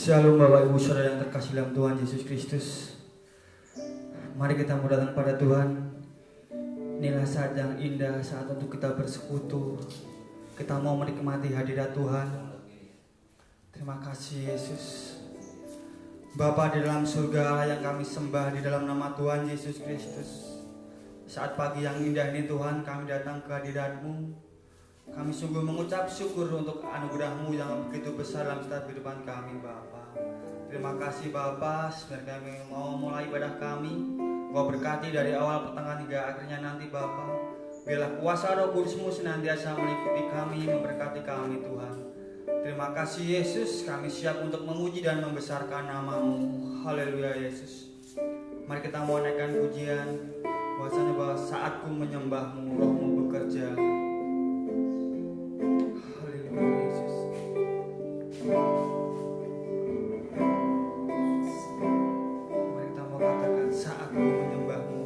Shalom Bapak Ibu Saudara yang terkasih dalam Tuhan Yesus Kristus. Mari kita mau datang pada Tuhan. Inilah saat yang indah, saat untuk kita bersekutu. Kita mau menikmati hadirat Tuhan. Terima kasih Yesus. Bapa di dalam surga, Allah yang kami sembah di dalam nama Tuhan Yesus Kristus. Saat pagi yang indah ini Tuhan, kami datang ke hadirat-Mu. Kami sungguh mengucap syukur untuk anugerah-Mu yang begitu besar dalam setiap kehidupan kami Bapa. Terima kasih Bapa, sebenarnya kami mau mulai ibadah kami. Engkau berkati dari awal, pertengahan hingga akhirnya nanti Bapa. Biarlah kuasa Roh Kudus-Mu senantiasa meliputi kami, memberkati kami Tuhan. Terima kasih Yesus, kami siap untuk memuji dan membesarkan nama-Mu. Haleluya Yesus. Mari kita mau naikkan pujian. Bahwasanya bahwa saatku menyembah-Mu, Roh-Mu bekerja. Haleluya Yesus. Mari kita mau katakan saatku menyembah-Mu.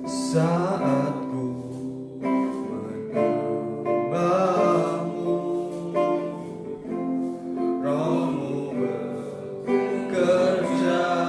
Saatku menyembah-Mu, Roh-Mu bekerja.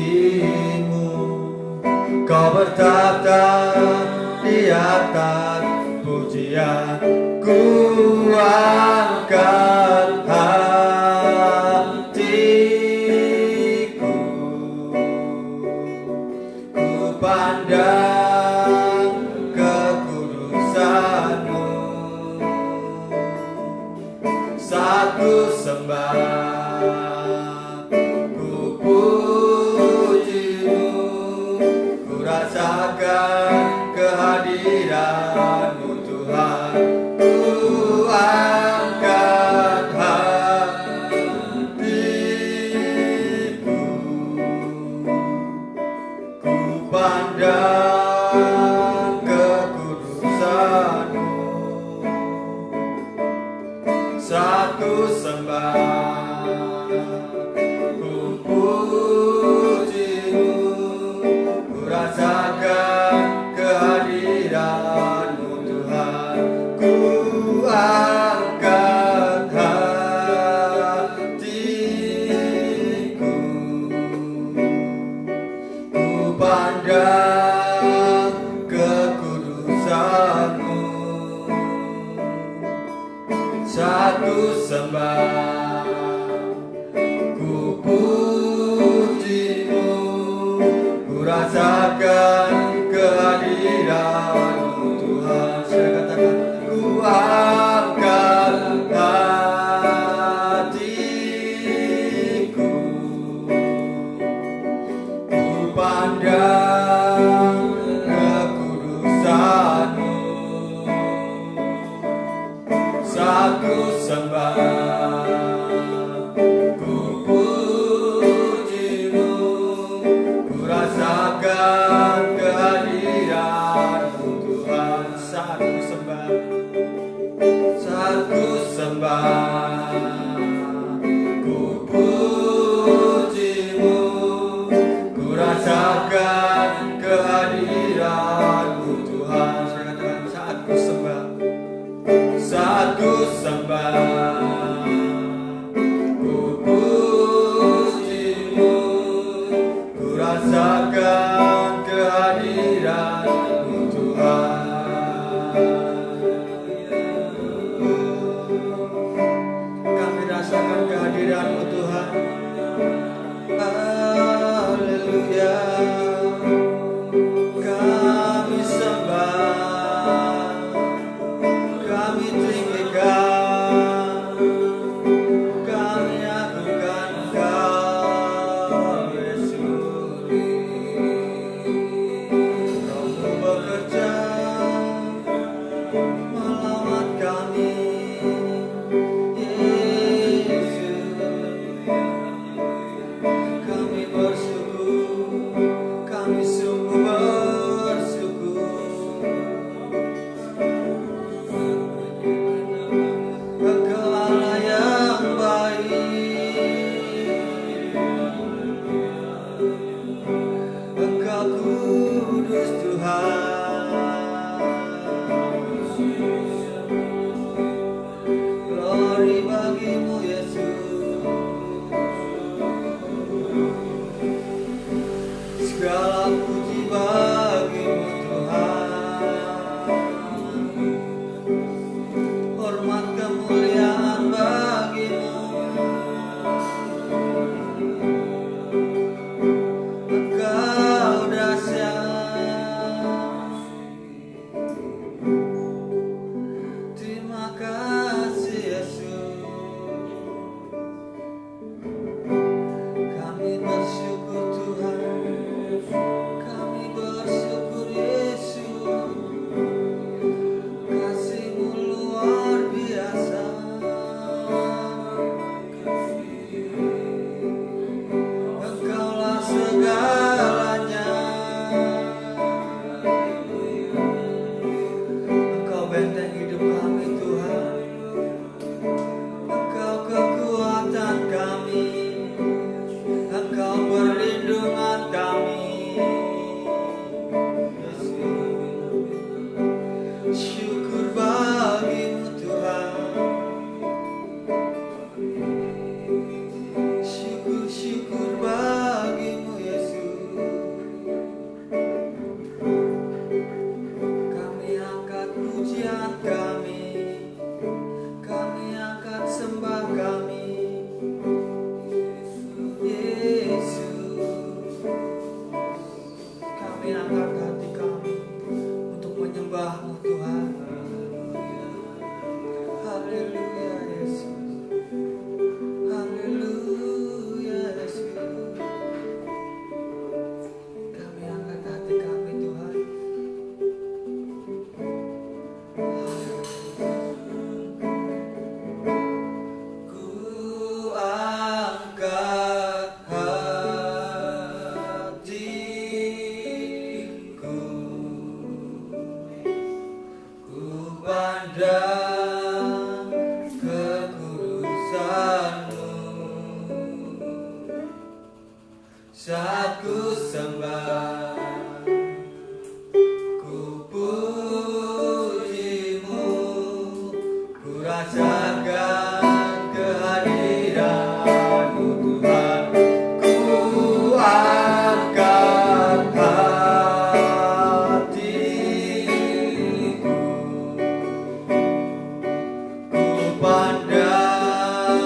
pujimu, kau bertata di atas pujian, ku angkat hatiku, ku pandang kekudusanmu, satu sembah ku pujimu, ku rasakan kehadiranmu Tuhan, ku angkat hatiku, ku pandang kekudusanmu, satu sembah ku pujimu, ku rasakan kehadiranmu Tuhan, ku angkat hatiku, ku pandang kekudusanmu, satu sembah ku pujimu, ku rasakan kehadiranmu Tuhan. Saya katakan ku angkat hatiku, ku pandang kekudusanmu, satu sembah ku pujimu, ku rasakan kehadiranmu Tuhan, satu sembah, satu sembah ku pujimu, ku rasakan kehadiranmu Tuhan. Saya katakan satu sembah, satu sembah ku pujimu, ku rasakan kehadiranmu Tuhan. Kami rasakan kehadiranmu Tuhan. Haleluya. Kami sembah, kami tinggikan, kami agunkan Engkau Yesus. Rohmu bekerja melawat kami Yesus. Kami bersyukur, kami sungguh bersyukur. Engkau Allah yang baik, Engkau kudus Tuhan. Glory bagimu Yesus, segala puji bagimu Tuhan, hormat kemuliaan bagimu. Engkau dahsyat. Terima kasih Yesus, kami bersyukur Tuhan, kami kami angkat hati kami untuk menyembah-Mu Tuhan. Haleluya Yesus. Haleluya Yesus. Kami angkat hati kami Tuhan. Ku angkat hatiku, ku pandang kekudusan-Mu, saat ku sembah, ku puji-Mu, ku rasakan kehadiran-Mu Tuhan. Ku angkat hatiku, ku pandang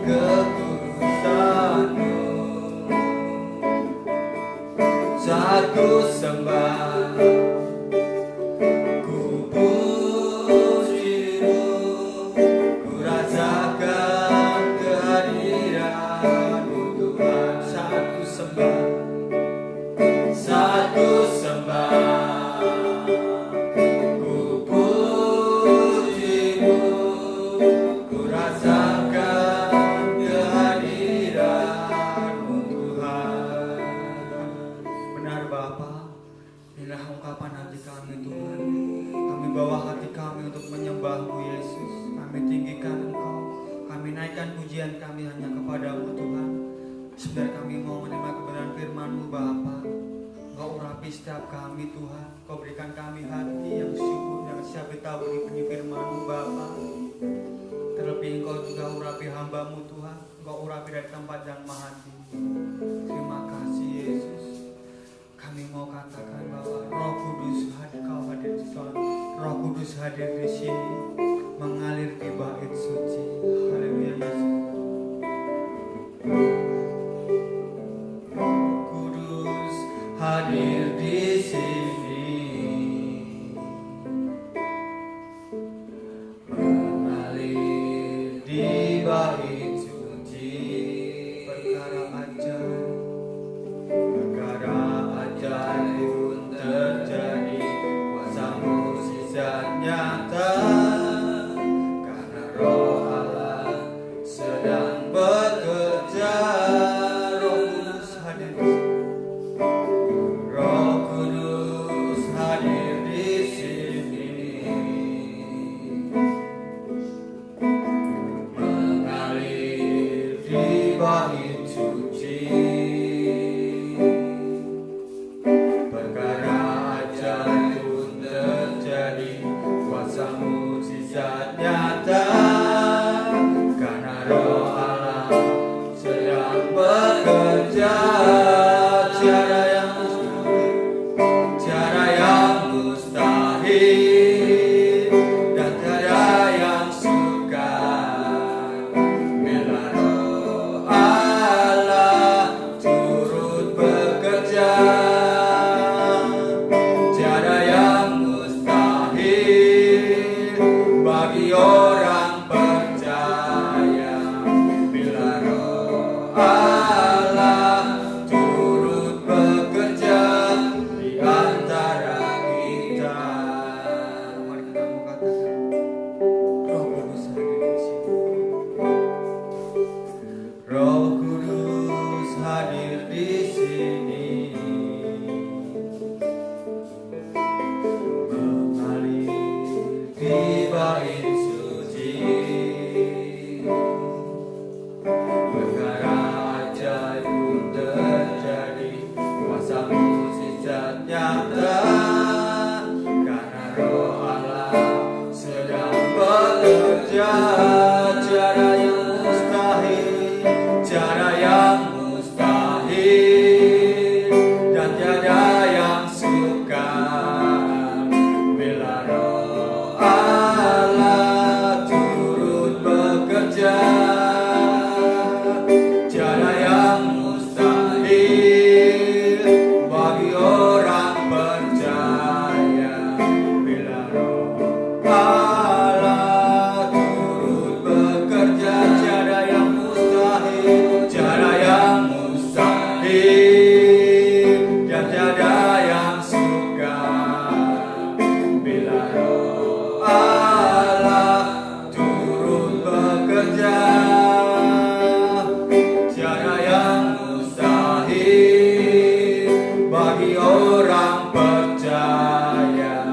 kekudusan-Mu, saat ku sembah, ku puji-Mu, ku rasakan kehadiran-Mu Tuhan. Saat ku sembah, saat ku sembah, ku puji-Mu, ku rasakan kehadiran-Mu Tuhan. Benar Bapa, inilah ungkapan hati kami Tuhan. Kami bawa hati kami untuk menyembah-Mu Yesus. Kami tinggikan Engkau, kami naikkan pujian kami hanya kepadamu Tuhan. Sebentar kami mau menerima kebenaran firman-Mu Bapa. Engkau urapi setiap kami Tuhan. Engkau berikan kami hati yang subur, yang siap ditaburi benih firman-Mu Bapa. Terlebih Engkau juga urapi hamba-Mu Tuhan. Engkau urapi dari tempat yang maha tinggi. Terima kasih Yesus. Kami mau katakan bahwa Roh Kudus hadir, Kau hadir di sana. Roh Kudus hadir di sini, mengalir di bait suci. Haleluya Yesus. Kudus hadir di sini, mengalir di bait suci. Perkara ajaib pun terjadi, kuasa-Mu mukjizat nyata, karena Roh Allah sedang bekerja. Roh Kudus hadir, Roh Kudus bagi orang percaya.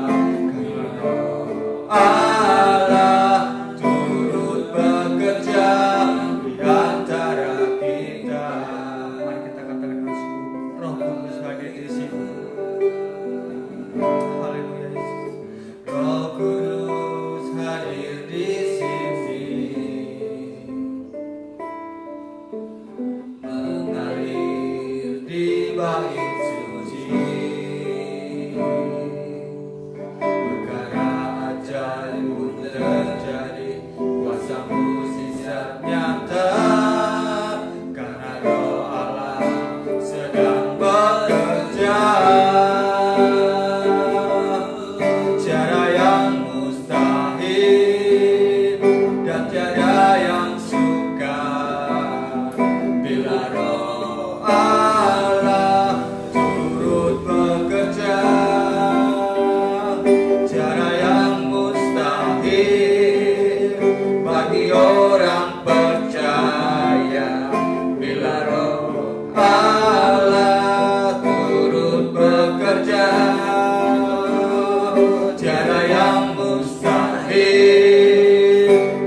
Allah turut bekerja di antara kita. Mari kita katakan sungguh, Roh Kudus hadir di sini. Haleluya Yesus. Roh Kudus hadir di sini, mengalir di bait suci. Perkara ajaib pun terjadi, kuasa mukjizat nyata, karena Roh Allah sedang bekerja. Tiada yang mustahil dan tiada yang sukar bila Roh Allah turut bekerja. Tiada yang mustahil bagi orang percaya bila Roh Allah turut bekerja. Tiada yang mustahil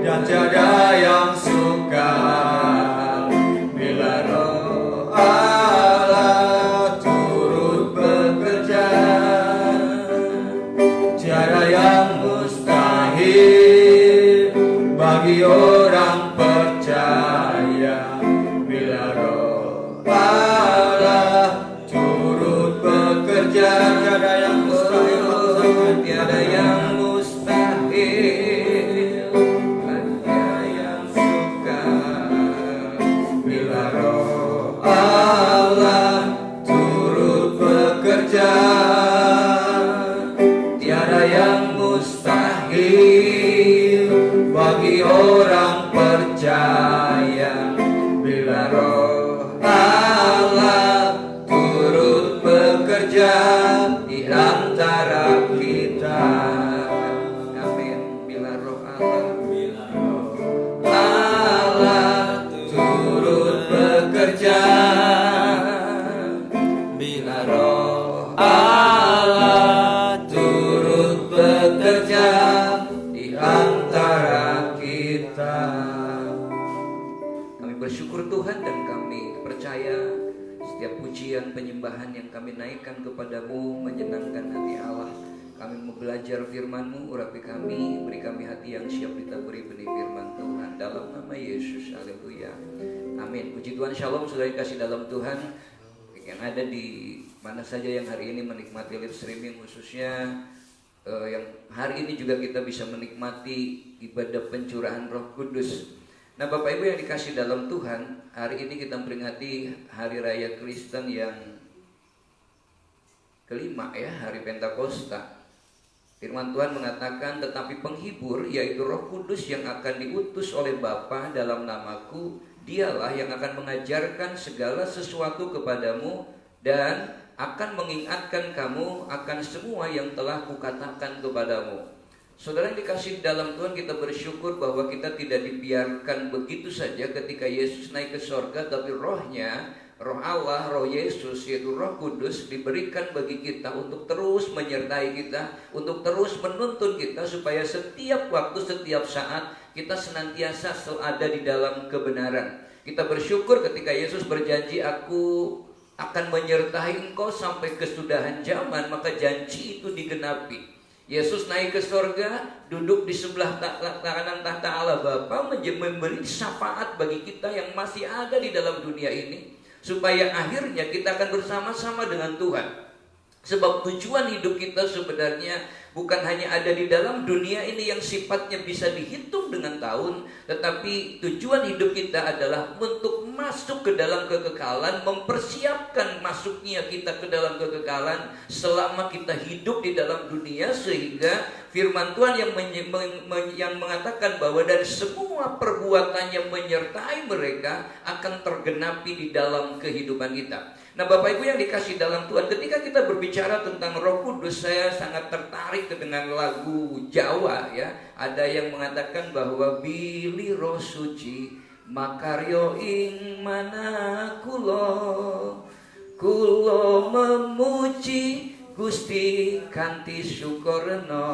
dan tiada yang sukar bila Roh Allah turut bekerja. Tiada yang mustahil bagi orang percaya bila Roh Allah turut bekerja. Tiada yang mustahil, tiada yang mustahil, tiada yang sukar bila Roh Allah turut bekerja. Tiada yang mustahil bagi orang percaya bila Roh Allah turut bekerja di antara kita. Amin. Bila Roh Allah turut bekerja, bila Roh Allah turut bekerja di antara kita. Kami bersyukur Tuhan dan kami percaya setiap pujian penyembahan yang kami naikkan kepadamu menyenangkan hati Allah. Kami mau belajar firman-Mu, urapi kami, beri kami hati yang siap ditaburi benih firman Tuhan. Dalam nama Yesus, haleluya. Amin. Puji Tuhan, shalom saudara kasih dalam Tuhan yang ada di mana saja yang hari ini menikmati live streaming, khususnya yang hari ini juga kita bisa menikmati ibadah pencurahan Roh Kudus. Nah Bapak Ibu yang dikasih dalam Tuhan, hari ini kita memperingati Hari Raya Kristen yang kelima ya, Hari Pentakosta. Firman Tuhan mengatakan, tetapi penghibur yaitu Roh Kudus yang akan diutus oleh Bapa dalam namaku, dialah yang akan mengajarkan segala sesuatu kepadamu dan akan mengingatkan kamu akan semua yang telah kukatakan kepadamu. Saudara yang dikasih dalam Tuhan, kita bersyukur bahwa kita tidak dibiarkan begitu saja ketika Yesus naik ke sorga, tapi rohnya, Roh Allah, Roh Yesus, yaitu Roh Kudus diberikan bagi kita untuk terus menyertai kita, untuk terus menuntun kita supaya setiap waktu, setiap saat kita senantiasa ada di dalam kebenaran. Kita bersyukur ketika Yesus berjanji, aku akan menyertai engkau sampai kesudahan zaman, maka janji itu digenapi. Yesus naik ke sorga, duduk di sebelah kanan tahta Allah Bapa, memberi syafaat bagi kita yang masih ada di dalam dunia ini, supaya akhirnya kita akan bersama-sama dengan Tuhan. Sebab tujuan hidup kita sebenarnya bukan hanya ada di dalam dunia ini yang sifatnya bisa dihitung dengan tahun, tetapi tujuan hidup kita adalah untuk masuk ke dalam kekekalan, mempersiapkan masuknya kita ke dalam kekekalan selama kita hidup di dalam dunia, sehingga firman Tuhan yang mengatakan bahwa dari semua perbuatan yang menyertai mereka akan tergenapi di dalam kehidupan kita. Nah Bapak Ibu yang dikasih dalam Tuhan, ketika kita berbicara tentang Roh Kudus, saya sangat tertarik dengan lagu Jawa ya. Ada yang mengatakan bahwa Bili Roh Suci makaryo ing mana kulo memuji Gusti kanthi syukurna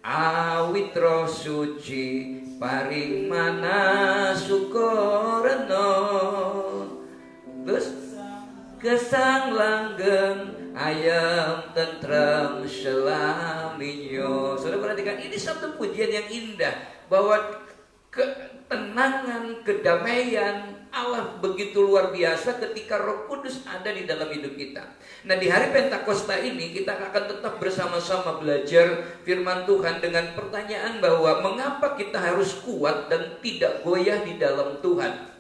awit Roh Suci paring mana syukurna. Terus gesang langgeng ayam tentrem selaminyo. Saudara perhatikan, ini satu pujian yang indah bahwa ketenangan, kedamaian Allah begitu luar biasa ketika Roh Kudus ada di dalam hidup kita. Nah, di hari Pentakosta ini kita akan tetap bersama-sama belajar firman Tuhan dengan pertanyaan bahwa mengapa kita harus kuat dan tidak goyah di dalam Tuhan.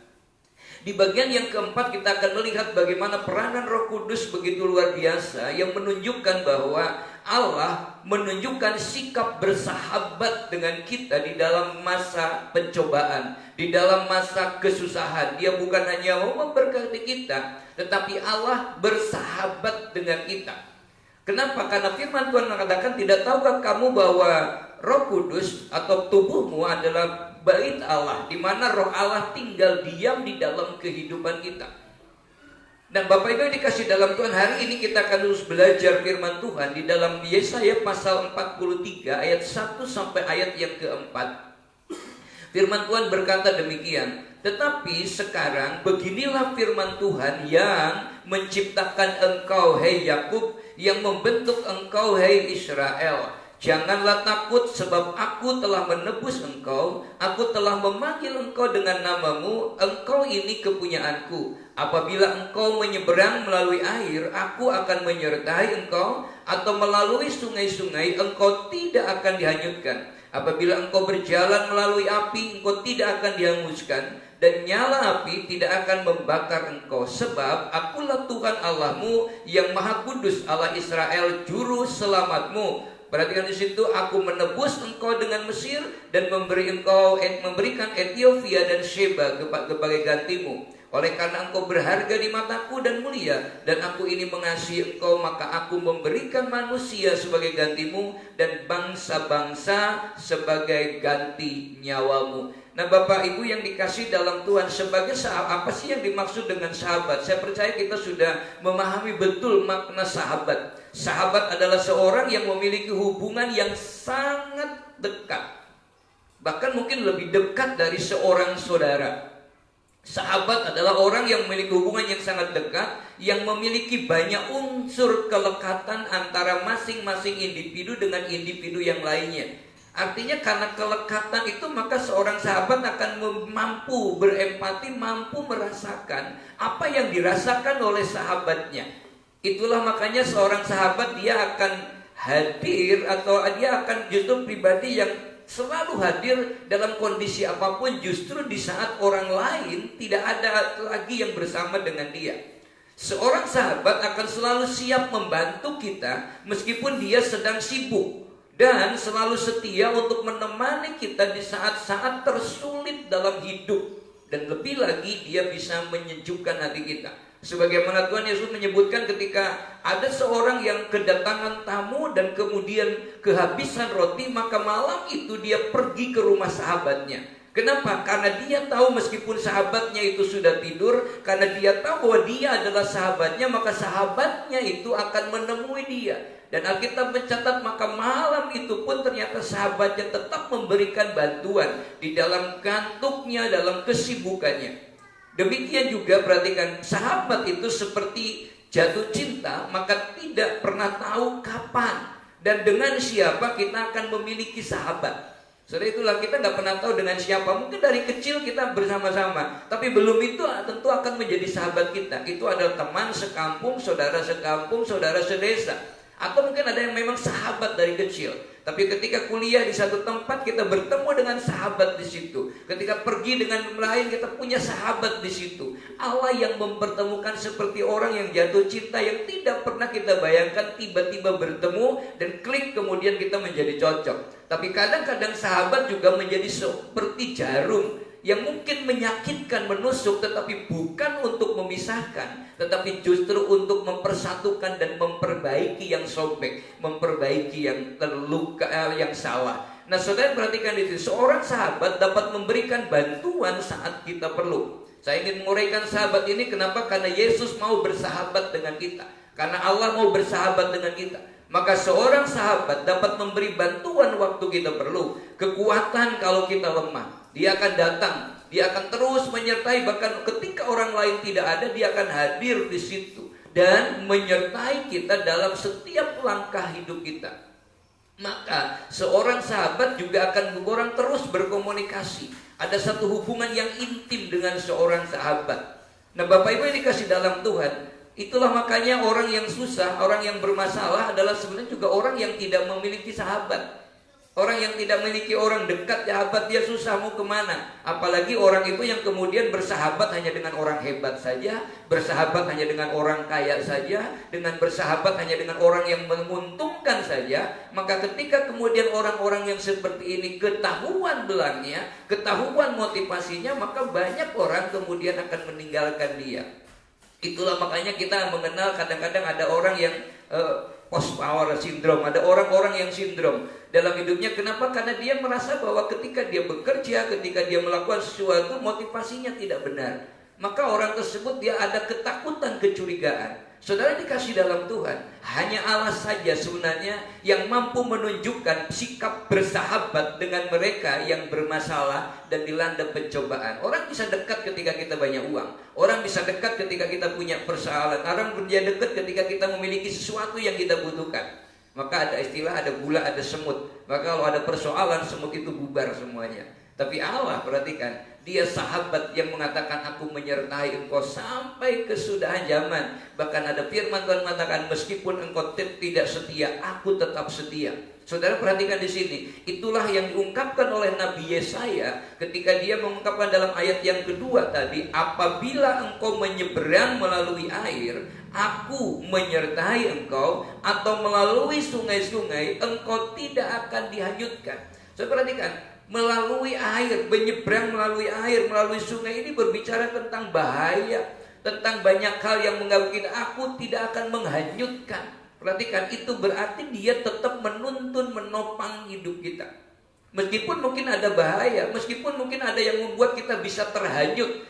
Di bagian yang keempat kita akan melihat bagaimana peranan Roh Kudus begitu luar biasa yang menunjukkan bahwa Allah menunjukkan sikap bersahabat dengan kita di dalam masa pencobaan, di dalam masa kesusahan. Dia bukan hanya mau memberkati kita, tetapi Allah bersahabat dengan kita. Kenapa? Karena firman Tuhan mengatakan, tidak tahukah kamu bahwa Roh Kudus atau tubuhmu adalah bait Allah, di mana Roh Allah tinggal diam di dalam kehidupan kita. Dan Bapak Ibu yang dikasih dalam Tuhan, hari ini kita akan terus belajar firman Tuhan di dalam Yesaya pasal 43 ayat 1 sampai ayat yang keempat. Firman Tuhan berkata demikian, tetapi sekarang beginilah firman Tuhan yang menciptakan engkau, hei Yakub, yang membentuk engkau, hei Israel. Janganlah takut, sebab aku telah menebus engkau. Aku telah memanggil engkau dengan namamu. Engkau ini kepunyaanku. Apabila engkau menyeberang melalui air, aku akan menyertai engkau. Atau melalui sungai-sungai, engkau tidak akan dihanyutkan. Apabila engkau berjalan melalui api, engkau tidak akan dihanguskan. Dan nyala api tidak akan membakar engkau. Sebab akulah Tuhan Allahmu yang Maha Kudus, Allah Israel, juru selamatmu. Perhatikan di situ, aku menebus engkau dengan Mesir dan memberikan Ethiopia dan Sheba sebagai gantimu. Oleh karena engkau berharga di mataku dan mulia, dan aku ini mengasihi engkau, maka aku memberikan manusia sebagai gantimu dan bangsa-bangsa sebagai ganti nyawamu. Nah, Bapak Ibu yang dikasih dalam Tuhan, sebagai sahabat, apa sih yang dimaksud dengan sahabat? Saya percaya kita sudah memahami betul makna sahabat. Sahabat adalah seorang yang memiliki hubungan yang sangat dekat, bahkan mungkin lebih dekat dari seorang saudara. Sahabat adalah orang yang memiliki hubungan yang sangat dekat, yang memiliki banyak unsur kelekatan antara masing-masing individu dengan individu yang lainnya. Artinya karena kelekatan itu, maka seorang sahabat akan mampu berempati, mampu merasakan apa yang dirasakan oleh sahabatnya. Itulah makanya seorang sahabat dia akan hadir, atau dia akan justru pribadi yang selalu hadir dalam kondisi apapun, justru di saat orang lain tidak ada lagi yang bersama dengan dia. Seorang sahabat akan selalu siap membantu kita meskipun dia sedang sibuk, dan selalu setia untuk menemani kita di saat-saat tersulit dalam hidup. Dan lebih lagi, dia bisa menyejukkan hati kita. Sebagaimana Tuhan Yesus menyebutkan ketika ada seorang yang kedatangan tamu dan kemudian kehabisan roti, maka malam itu dia pergi ke rumah sahabatnya. Kenapa? Karena dia tahu meskipun sahabatnya itu sudah tidur, karena dia tahu bahwa dia adalah sahabatnya, maka sahabatnya itu akan menemui dia. Dan Alkitab mencatat, maka malam itu pun ternyata sahabatnya tetap memberikan bantuan di dalam kantuknya, dalam kesibukannya. Demikian juga perhatikan, sahabat itu seperti jatuh cinta, maka tidak pernah tahu kapan dan dengan siapa kita akan memiliki sahabat. Saudara, itulah kita nggak pernah tahu dengan siapa. Mungkin dari kecil kita bersama-sama, tapi belum itu tentu akan menjadi sahabat kita. Itu adalah teman sekampung, saudara sedesa. Atau mungkin ada yang memang sahabat dari kecil, tapi ketika kuliah di satu tempat kita bertemu dengan sahabat di situ. Ketika pergi dengan lain kita punya sahabat di situ. Allah yang mempertemukan seperti orang yang jatuh cinta yang tidak pernah kita bayangkan, tiba-tiba bertemu dan klik, kemudian kita menjadi cocok. Tapi kadang-kadang sahabat juga menjadi seperti jarum yang mungkin menyakitkan, menusuk, tetapi bukan untuk memisahkan, tetapi justru untuk mempersatukan dan memperbaiki yang sobek, memperbaiki yang terluka, yang salah. Nah, saudara perhatikan itu, seorang sahabat dapat memberikan bantuan saat kita perlu. Saya ingin menguraikan sahabat ini kenapa? Karena Yesus mau bersahabat dengan kita. Karena Allah mau bersahabat dengan kita. Maka seorang sahabat dapat memberi bantuan waktu kita perlu, kekuatan kalau kita lemah. Dia akan datang, dia akan terus menyertai, bahkan ketika orang lain tidak ada, dia akan hadir di situ dan menyertai kita dalam setiap langkah hidup kita. Maka seorang sahabat juga akan orang terus berkomunikasi. Ada satu hubungan yang intim dengan seorang sahabat. Nah, Bapak Ibu yang dikasih dalam Tuhan, itulah makanya orang yang susah, orang yang bermasalah adalah sebenarnya juga orang yang tidak memiliki sahabat. Orang yang tidak memiliki orang dekat, sahabat, dia susah mau kemana. Apalagi orang itu yang kemudian bersahabat hanya dengan orang hebat saja, bersahabat hanya dengan orang kaya saja, dengan bersahabat hanya dengan orang yang menguntungkan saja. Maka ketika kemudian orang-orang yang seperti ini ketahuan belangnya, ketahuan motivasinya, maka banyak orang kemudian akan meninggalkan dia. Itulah makanya kita mengenal kadang-kadang ada orang yang post power syndrome, ada orang-orang yang sindrom dalam hidupnya. Kenapa? Karena dia merasa bahwa ketika dia bekerja, ketika dia melakukan sesuatu, motivasinya tidak benar. Maka orang tersebut dia ada ketakutan, kecurigaan. Saudara dikasih dalam Tuhan, hanya Allah saja sebenarnya yang mampu menunjukkan sikap bersahabat dengan mereka yang bermasalah dan dilanda pencobaan. Orang bisa dekat ketika kita banyak uang. Orang bisa dekat ketika kita punya persoalan. Orang bisa dekat ketika kita memiliki sesuatu yang kita butuhkan. Maka ada istilah, ada gula, ada semut. Maka kalau ada persoalan, semut itu bubar semuanya. Tapi Allah, perhatikan, dia sahabat yang mengatakan aku menyertai engkau sampai kesudahan zaman. Bahkan ada firman Tuhan mengatakan meskipun engkau tidak setia, aku tetap setia. Saudara perhatikan di sini, itulah yang diungkapkan oleh Nabi Yesaya ketika dia mengungkapkan dalam ayat yang kedua tadi, apabila engkau menyeberang melalui air, aku menyertai engkau, atau melalui sungai-sungai, engkau tidak akan dihanyutkan. Saudara perhatikan, melalui air, menyeberang melalui air, melalui sungai ini berbicara tentang bahaya, tentang banyak hal yang mengganggu kita. Aku tidak akan menghanyutkan. Perhatikan, itu berarti dia tetap menuntun, menopang hidup kita. Meskipun mungkin ada bahaya, meskipun mungkin ada yang membuat kita bisa terhanyut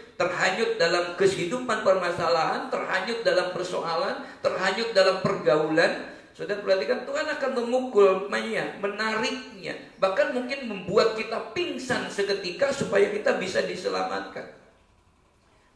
dalam kehidupan permasalahan, terhanyut dalam persoalan, terhanyut dalam pergaulan. Saudara perhatikan, Tuhan akan memukulnya, menariknya, bahkan mungkin membuat kita pingsan seketika supaya kita bisa diselamatkan.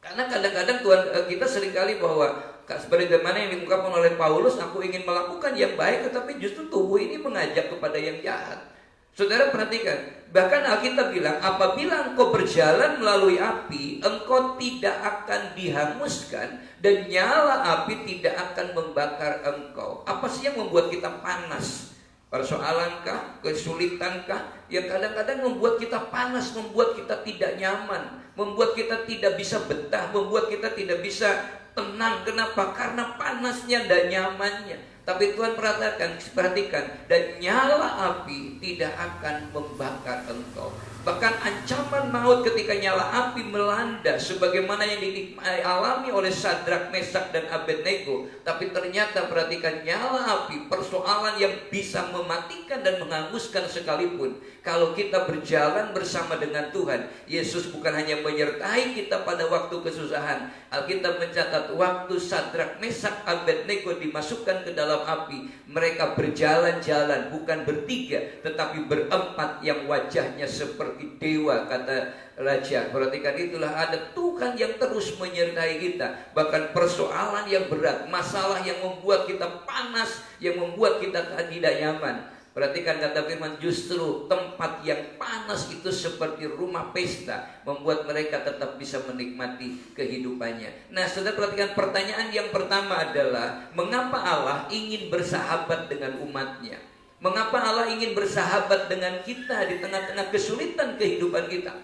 Karena kadang-kadang Tuhan kita seringkali bahwa sebagaimana yang diungkapkan oleh Paulus, aku ingin melakukan yang baik, tetapi justru tubuh ini mengajak kepada yang jahat. Saudara perhatikan, bahkan Alkitab bilang, apabila engkau berjalan melalui api, engkau tidak akan dihanguskan, dan nyala api tidak akan membakar engkau. Apa sih yang membuat kita panas? Persoalankah? Kesulitankah? Yang kadang-kadang membuat kita panas, membuat kita tidak nyaman, membuat kita tidak bisa betah, membuat kita tidak bisa tenang. Kenapa? Karena panasnya dan nyamannya. Tapi Tuhan perhatikan, dan nyala api tidak akan membakar engkau. Bahkan ancaman maut ketika nyala api melanda, sebagaimana yang dialami oleh Sadrak, Mesak, dan Abednego. Tapi ternyata perhatikan, nyala api, persoalan yang bisa mematikan dan menghanguskan sekalipun, kalau kita berjalan bersama dengan Tuhan. Yesus bukan hanya menyertai kita pada waktu kesusahan. Alkitab mencatat waktu Sadrak, Mesak, Abednego dimasukkan ke dalam api, mereka berjalan-jalan, bukan bertiga tetapi berempat, yang wajahnya seperti dewa, kata Raja. Perhatikan, itulah ada Tuhan yang terus menyertai kita. Bahkan persoalan yang berat, masalah yang membuat kita panas, yang membuat kita tidak nyaman. Perhatikan kata firman, justru tempat yang panas itu seperti rumah pesta, membuat mereka tetap bisa menikmati kehidupannya. Nah, saudara perhatikan, pertanyaan yang pertama adalah, mengapa Allah ingin bersahabat dengan umatnya? Mengapa Allah ingin bersahabat dengan kita di tengah-tengah kesulitan kehidupan kita?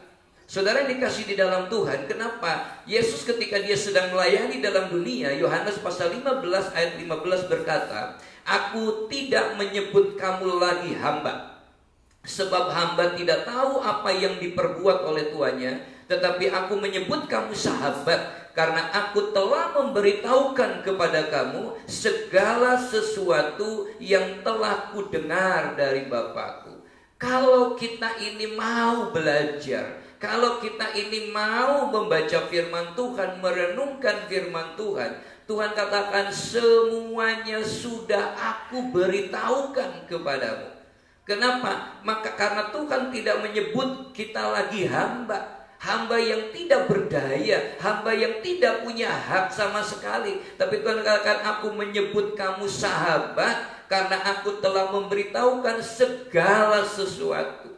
Saudara yang dikasih di dalam Tuhan, kenapa Yesus ketika dia sedang melayani dalam dunia, Yohanes pasal 15 ayat 15 berkata, aku tidak menyebut kamu lagi hamba, sebab hamba tidak tahu apa yang diperbuat oleh tuannya, tetapi aku menyebut kamu sahabat, karena aku telah memberitahukan kepada kamu segala sesuatu yang telah kudengar dari Bapakku. Kalau kita ini mau belajar, Kalau kita ini mau membaca firman Tuhan, merenungkan firman Tuhan, Tuhan katakan semuanya sudah aku beritahukan kepadamu. Kenapa? Maka karena Tuhan tidak menyebut kita lagi hamba. Hamba yang tidak berdaya, hamba yang tidak punya hak sama sekali. Tapi Tuhan katakan aku menyebut kamu sahabat karena aku telah memberitahukan segala sesuatu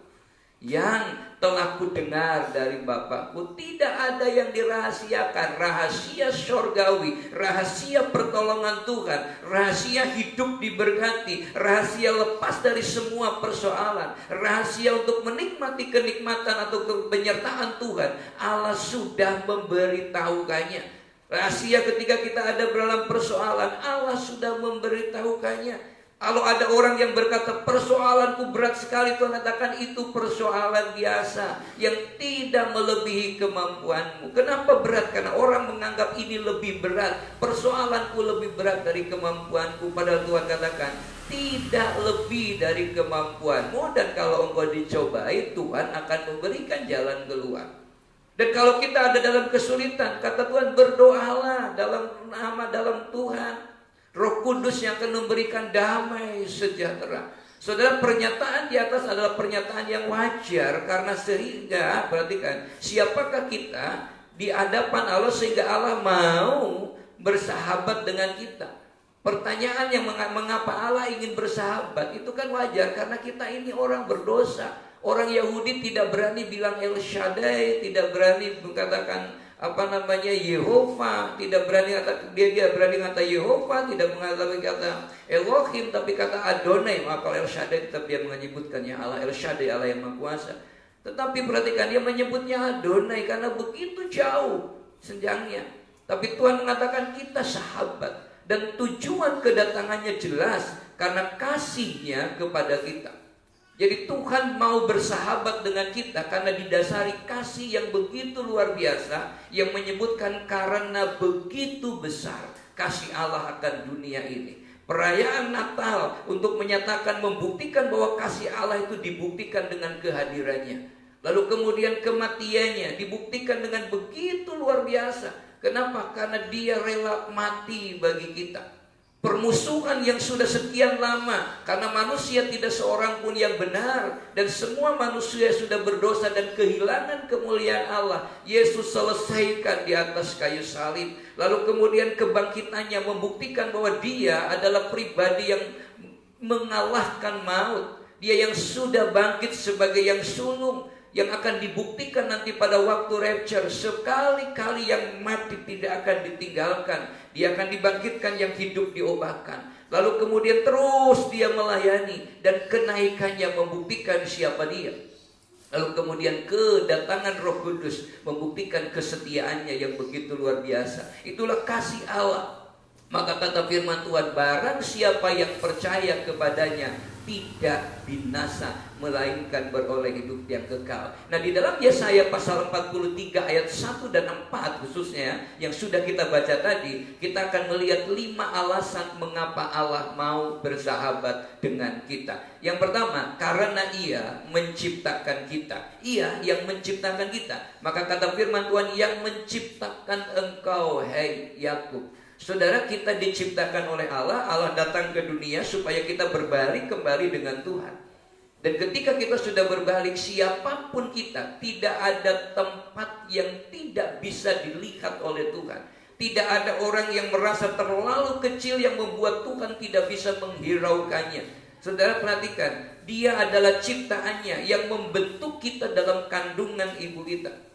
yang telah ku dengar dari Bapakku. Tidak ada yang dirahasiakan. Rahasia surgawi, rahasia pertolongan Tuhan, rahasia hidup diberkati, rahasia lepas dari semua persoalan, rahasia untuk menikmati kenikmatan atau penyertaan Tuhan, Allah sudah memberitahukannya. Rahasia ketika kita ada dalam persoalan, Allah sudah memberitahukannya. Kalau ada orang yang berkata persoalanku berat sekali, Tuhan katakan itu persoalan biasa yang tidak melebihi kemampuanmu. Kenapa berat? Karena orang menganggap ini lebih berat. Persoalanku lebih berat dari kemampuanku. Padahal Tuhan katakan tidak lebih dari kemampuanmu. Dan kalau engkau dicobai, Tuhan akan memberikan jalan keluar. Dan kalau kita ada dalam kesulitan, kata Tuhan, berdoalah dalam Tuhan. Roh Kudus yang akan memberikan damai sejahtera. Saudara, pernyataan di atas adalah pernyataan yang wajar. Karena sehingga, perhatikan, siapakah kita di hadapan Allah sehingga Allah mau bersahabat dengan kita. Pertanyaan yang mengapa Allah ingin bersahabat, itu kan wajar. Karena kita ini orang berdosa. Orang Yahudi tidak berani bilang El Shaddai, tidak berani mengatakan Yehova, tidak berani kata dia berani kata Yehova, tidak mengatakan kata Elohim, tapi kata Adonai. Maka El Shaddai tetap dia menyebutkannya Allah El Shaddai, Allah yang Maha Kuasa. Tetapi perhatikan, dia menyebutnya Adonai karena begitu jauh senjangnya. Tapi Tuhan mengatakan kita sahabat, dan tujuan kedatangannya jelas karena kasihnya kepada kita. Jadi Tuhan mau bersahabat dengan kita karena didasari kasih yang begitu luar biasa, yang menyebutkan karena begitu besar kasih Allah akan dunia ini. Perayaan Natal untuk menyatakan, membuktikan bahwa kasih Allah itu dibuktikan dengan kehadirannya. Lalu kemudian kematiannya dibuktikan dengan begitu luar biasa. Kenapa? Karena dia rela mati bagi kita. Permusuhan yang sudah sekian lama, karena manusia tidak seorang pun yang benar, dan semua manusia sudah berdosa dan kehilangan kemuliaan Allah, Yesus selesaikan di atas kayu salib. Lalu kemudian kebangkitannya membuktikan bahwa dia adalah pribadi yang mengalahkan maut. Dia yang sudah bangkit sebagai yang sulung, yang akan dibuktikan nanti pada waktu rapture. Sekali-kali yang mati tidak akan ditinggalkan, dia akan dibangkitkan yang hidup diubahkan. Lalu kemudian terus dia melayani, dan kenaikannya membuktikan siapa dia. Lalu kemudian kedatangan Roh Kudus membuktikan kesetiaannya yang begitu luar biasa. Itulah kasih Allah. Maka kata firman Tuhan, barang siapa yang percaya kepadanya tidak binasa, melainkan beroleh hidup yang kekal. Nah, di dalam Yesaya pasal 43 ayat 1 dan 4 khususnya yang sudah kita baca tadi, kita akan melihat 5 alasan mengapa Allah mau bersahabat dengan kita. Yang pertama, karena Ia menciptakan kita. Ia yang menciptakan kita. Maka kata firman Tuhan, yang menciptakan engkau, hai Yakub. Saudara, kita diciptakan oleh Allah. Allah datang ke dunia supaya kita berbalik kembali dengan Tuhan. Dan ketika kita sudah berbalik, siapapun kita, tidak ada tempat yang tidak bisa dilihat oleh Tuhan. Tidak ada orang yang merasa terlalu kecil yang membuat Tuhan tidak bisa menghiraukannya. Saudara, perhatikan, Dia adalah ciptaannya yang membentuk kita dalam kandungan ibu kita.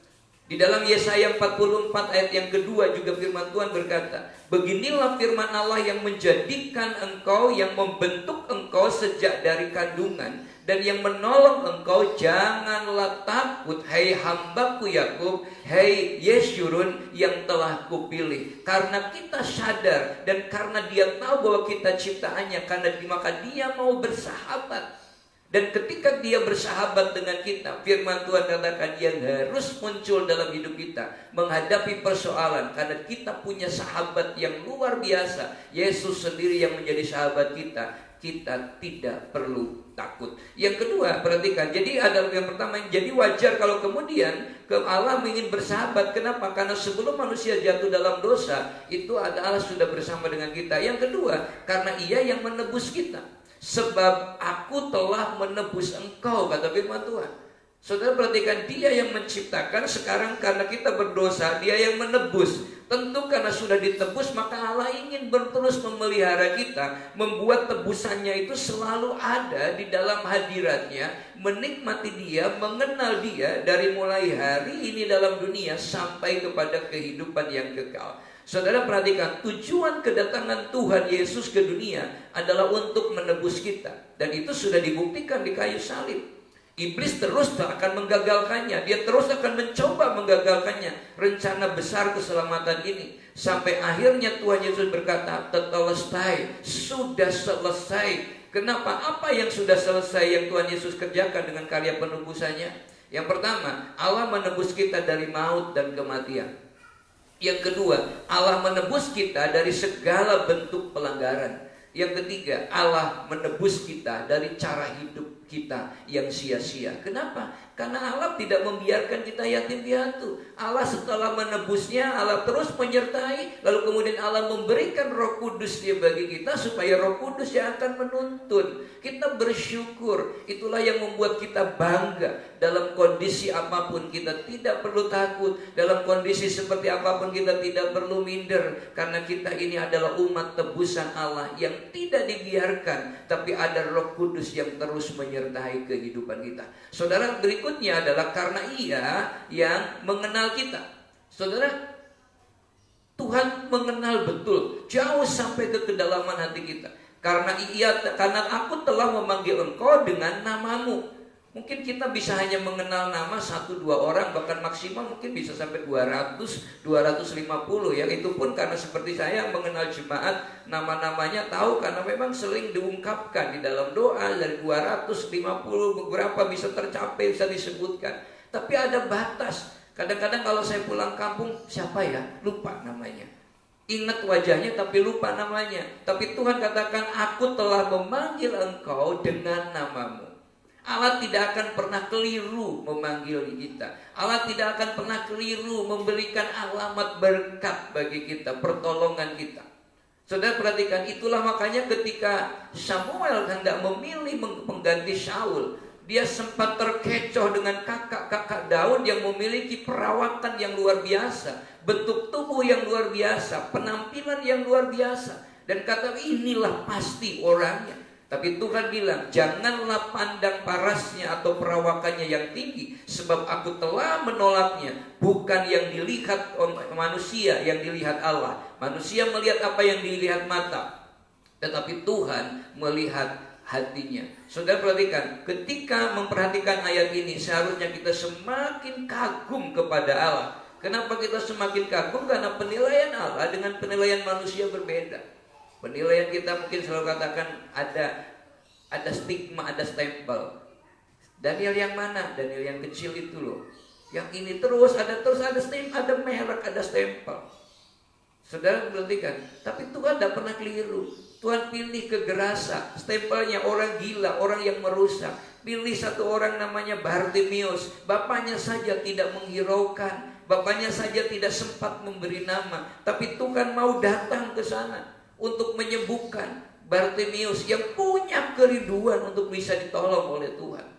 Di dalam Yesaya 44 ayat yang kedua juga firman Tuhan berkata, beginilah firman Allah yang menjadikan engkau, yang membentuk engkau sejak dari kandungan, dan yang menolong engkau. Janganlah takut, hai hambaku Yakub, hai Yeshurun yang telah kupilih. Karena kita sadar, dan karena Dia tahu bahwa kita ciptaannya, karena maka Dia mau bersahabat. Dan ketika dia bersahabat dengan kita, firman Tuhan katakan yang harus muncul dalam hidup kita menghadapi persoalan, karena kita punya sahabat yang luar biasa, Yesus sendiri yang menjadi sahabat kita. Kita tidak perlu takut. Yang kedua, perhatikan. Jadi ada yang pertama, jadi wajar kalau kemudian Allah ingin bersahabat. Kenapa? Karena sebelum manusia jatuh dalam dosa, itu Allah sudah bersama dengan kita. Yang kedua, karena Ia yang menebus kita. Sebab aku telah menebus engkau, kata firman Tuhan. Saudara perhatikan, Dia yang menciptakan, sekarang karena kita berdosa, Dia yang menebus. Tentu karena sudah ditebus, maka Allah ingin terus memelihara kita, membuat tebusannya itu selalu ada di dalam hadiratnya, menikmati Dia, mengenal Dia dari mulai hari ini dalam dunia sampai kepada kehidupan yang kekal. Saudara perhatikan, tujuan kedatangan Tuhan Yesus ke dunia adalah untuk menebus kita. Dan itu sudah dibuktikan di kayu salib. Iblis terus akan menggagalkannya. Dia terus akan mencoba menggagalkannya, rencana besar keselamatan ini. Sampai akhirnya Tuhan Yesus berkata, tetelestai, sudah selesai. Kenapa? Apa yang sudah selesai yang Tuhan Yesus kerjakan dengan karya penebusannya? Yang pertama, Allah menebus kita dari maut dan kematian. Yang kedua, Allah menebus kita dari segala bentuk pelanggaran. Yang ketiga, Allah menebus kita dari cara hidup kita yang sia-sia. Kenapa? Karena Allah tidak membiarkan kita yatim piatu. Allah setelah menebusnya, Allah terus menyertai. Lalu kemudian Allah memberikan Roh Kudus Dia bagi kita, supaya Roh Kudus yang akan menuntun. Kita bersyukur. Itulah yang membuat kita bangga. Dalam kondisi apapun kita tidak perlu takut. Dalam kondisi seperti apapun kita tidak perlu minder. Karena kita ini adalah umat tebusan Allah yang tidak dibiarkan, tapi ada Roh Kudus yang terus menyertai kehidupan kita. Saudara, berikutnya adalah karena Ia yang mengenal kita. Saudara, Tuhan mengenal betul, jauh sampai ke kedalaman hati kita. Karena aku telah memanggil engkau dengan namamu. Mungkin kita bisa hanya mengenal nama 1-2 orang, bahkan maksimal mungkin bisa sampai 200, 250 ya. Itu pun karena seperti saya mengenal jemaat, nama-namanya tahu karena memang sering diungkapkan di dalam doa. Dari 250 beberapa bisa tercapai, bisa disebutkan. Tapi ada batas. Kadang-kadang kalau saya pulang kampung, siapa ya? Lupa namanya. Ingat wajahnya tapi lupa namanya. Tapi Tuhan katakan, aku telah memanggil engkau dengan namamu. Allah tidak akan pernah keliru memanggil kita. Allah tidak akan pernah keliru memberikan alamat berkat bagi kita, pertolongan kita. Saudara perhatikan, itulah makanya ketika Samuel hendak memilih pengganti Saul, dia sempat terkecoh dengan kakak-kakak Daud yang memiliki perawakan yang luar biasa, bentuk tubuh yang luar biasa, penampilan yang luar biasa. Dan kata, inilah pasti orangnya. Tapi Tuhan bilang, janganlah pandang parasnya atau perawakannya yang tinggi, sebab aku telah menolaknya. Bukan yang dilihat manusia, yang dilihat Allah. Manusia melihat apa yang dilihat mata, tetapi Tuhan melihat hatinya. Saudara perhatikan, ketika memperhatikan ayat ini, seharusnya kita semakin kagum kepada Allah. Kenapa kita semakin kagum? Karena penilaian Allah dengan penilaian manusia berbeda. Penilaian kita mungkin selalu katakan ada stigma, ada stempel. Daniel yang mana? Daniel yang kecil itu loh. Yang ini terus ada stempel, ada merek, ada stempel. Saudara perhatikan, tapi Tuhan tidak pernah keliru. Tuhan pilih kegerasa, stempelnya orang gila, orang yang merusak. Pilih satu orang namanya Bartimeus. Bapaknya saja tidak menghiraukan, bapaknya saja tidak sempat memberi nama, tapi Tuhan mau datang ke sana untuk menyembuhkan Bartimeus yang punya kerinduan untuk bisa ditolong oleh Tuhan.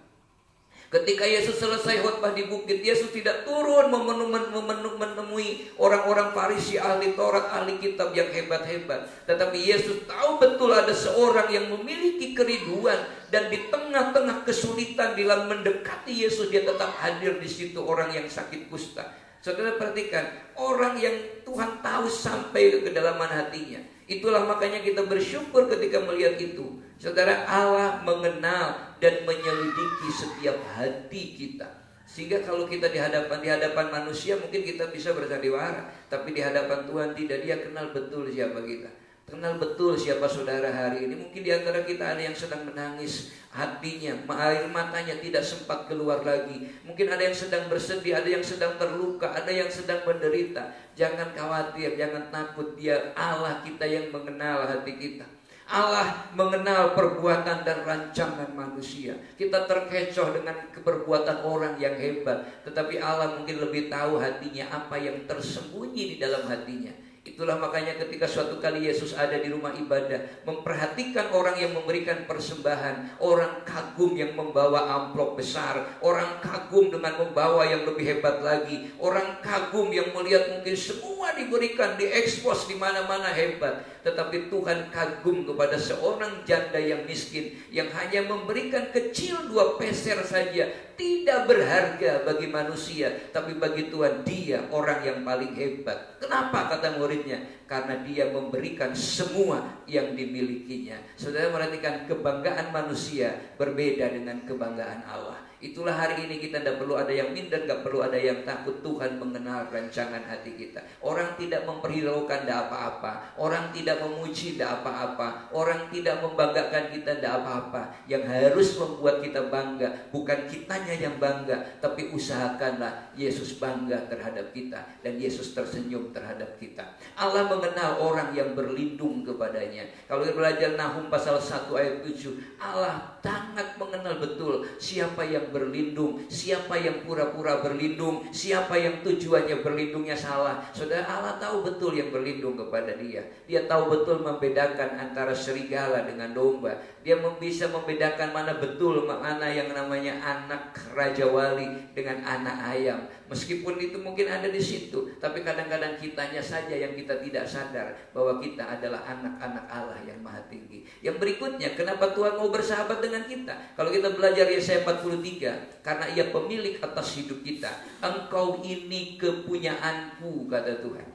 Ketika Yesus selesai khotbah di bukit, Yesus tidak turun menemui orang-orang Farisi, ahli Taurat, ahli kitab yang hebat-hebat. Tetapi Yesus tahu betul ada seorang yang memiliki kerinduan, dan di tengah-tengah kesulitan dalam mendekati Yesus, dia tetap hadir di situ, orang yang sakit kusta. Saudara perhatikan, orang yang Tuhan tahu sampai ke kedalaman hatinya. Itulah makanya kita bersyukur ketika melihat itu. Saudara, Allah mengenal dan menyelidiki setiap hati kita. Sehingga kalau kita di hadapan manusia mungkin kita bisa bersandiwara, tapi di hadapan Tuhan tidak. Dia kenal betul siapa kita. Kenal betul siapa saudara hari ini. Mungkin di antara kita ada yang sedang menangis, hatinya, air matanya tidak sempat keluar lagi. Mungkin ada yang sedang bersedih, ada yang sedang terluka, ada yang sedang menderita. Jangan khawatir, jangan takut. Dia Allah kita yang mengenal hati kita. Allah mengenal perbuatan dan rancangan manusia. Kita terkecoh dengan perbuatan orang yang hebat, tetapi Allah mungkin lebih tahu hatinya, apa yang tersembunyi di dalam hatinya. Itulah makanya ketika suatu kali Yesus ada di rumah ibadah, memperhatikan orang yang memberikan persembahan. Orang kagum yang membawa amplop besar, orang kagum dengan membawa yang lebih hebat lagi, orang kagum yang melihat mungkin semua diberikan, diekspos di mana-mana hebat. Tetapi Tuhan kagum kepada seorang janda yang miskin, yang hanya memberikan kecil 2 peser saja, tidak berharga bagi manusia, tapi bagi Tuhan dia orang yang paling hebat. Kenapa kata muridnya? Karena dia memberikan semua yang dimilikinya. Saudara perhatikan, kebanggaan manusia berbeda dengan kebanggaan Allah. Itulah hari ini kita tidak perlu ada yang minder, tidak perlu ada yang takut. Tuhan mengenal rancangan hati kita. Orang tidak memperhiraukan tidak apa-apa, orang tidak memuji tidak apa-apa, orang tidak membanggakan kita tidak apa-apa. Yang harus membuat kita bangga bukan kitanya yang bangga, tapi usahakanlah Yesus bangga terhadap kita dan Yesus tersenyum terhadap kita. Allah mengenal orang yang berlindung kepadanya. Kalau kita belajar Nahum pasal 1 ayat 7, Allah sangat mengenal betul siapa yang berlindung, siapa yang pura-pura berlindung, siapa yang tujuannya berlindungnya salah. Saudara, Allah tahu betul yang berlindung kepada dia. Dia tahu betul membedakan antara serigala dengan domba. Dia bisa membedakan mana betul mana yang namanya anak Raja Wali dengan anak ayam. Meskipun itu mungkin ada di situ, tapi kadang-kadang kitanya saja yang kita tidak sadar bahwa kita adalah anak-anak Allah yang Maha Tinggi. Yang berikutnya, kenapa Tuhan mau bersahabat dengan kita? Kalau kita belajar Yesaya 43, karena Ia pemilik atas hidup kita. Engkau ini kepunyaanku, kata Tuhan.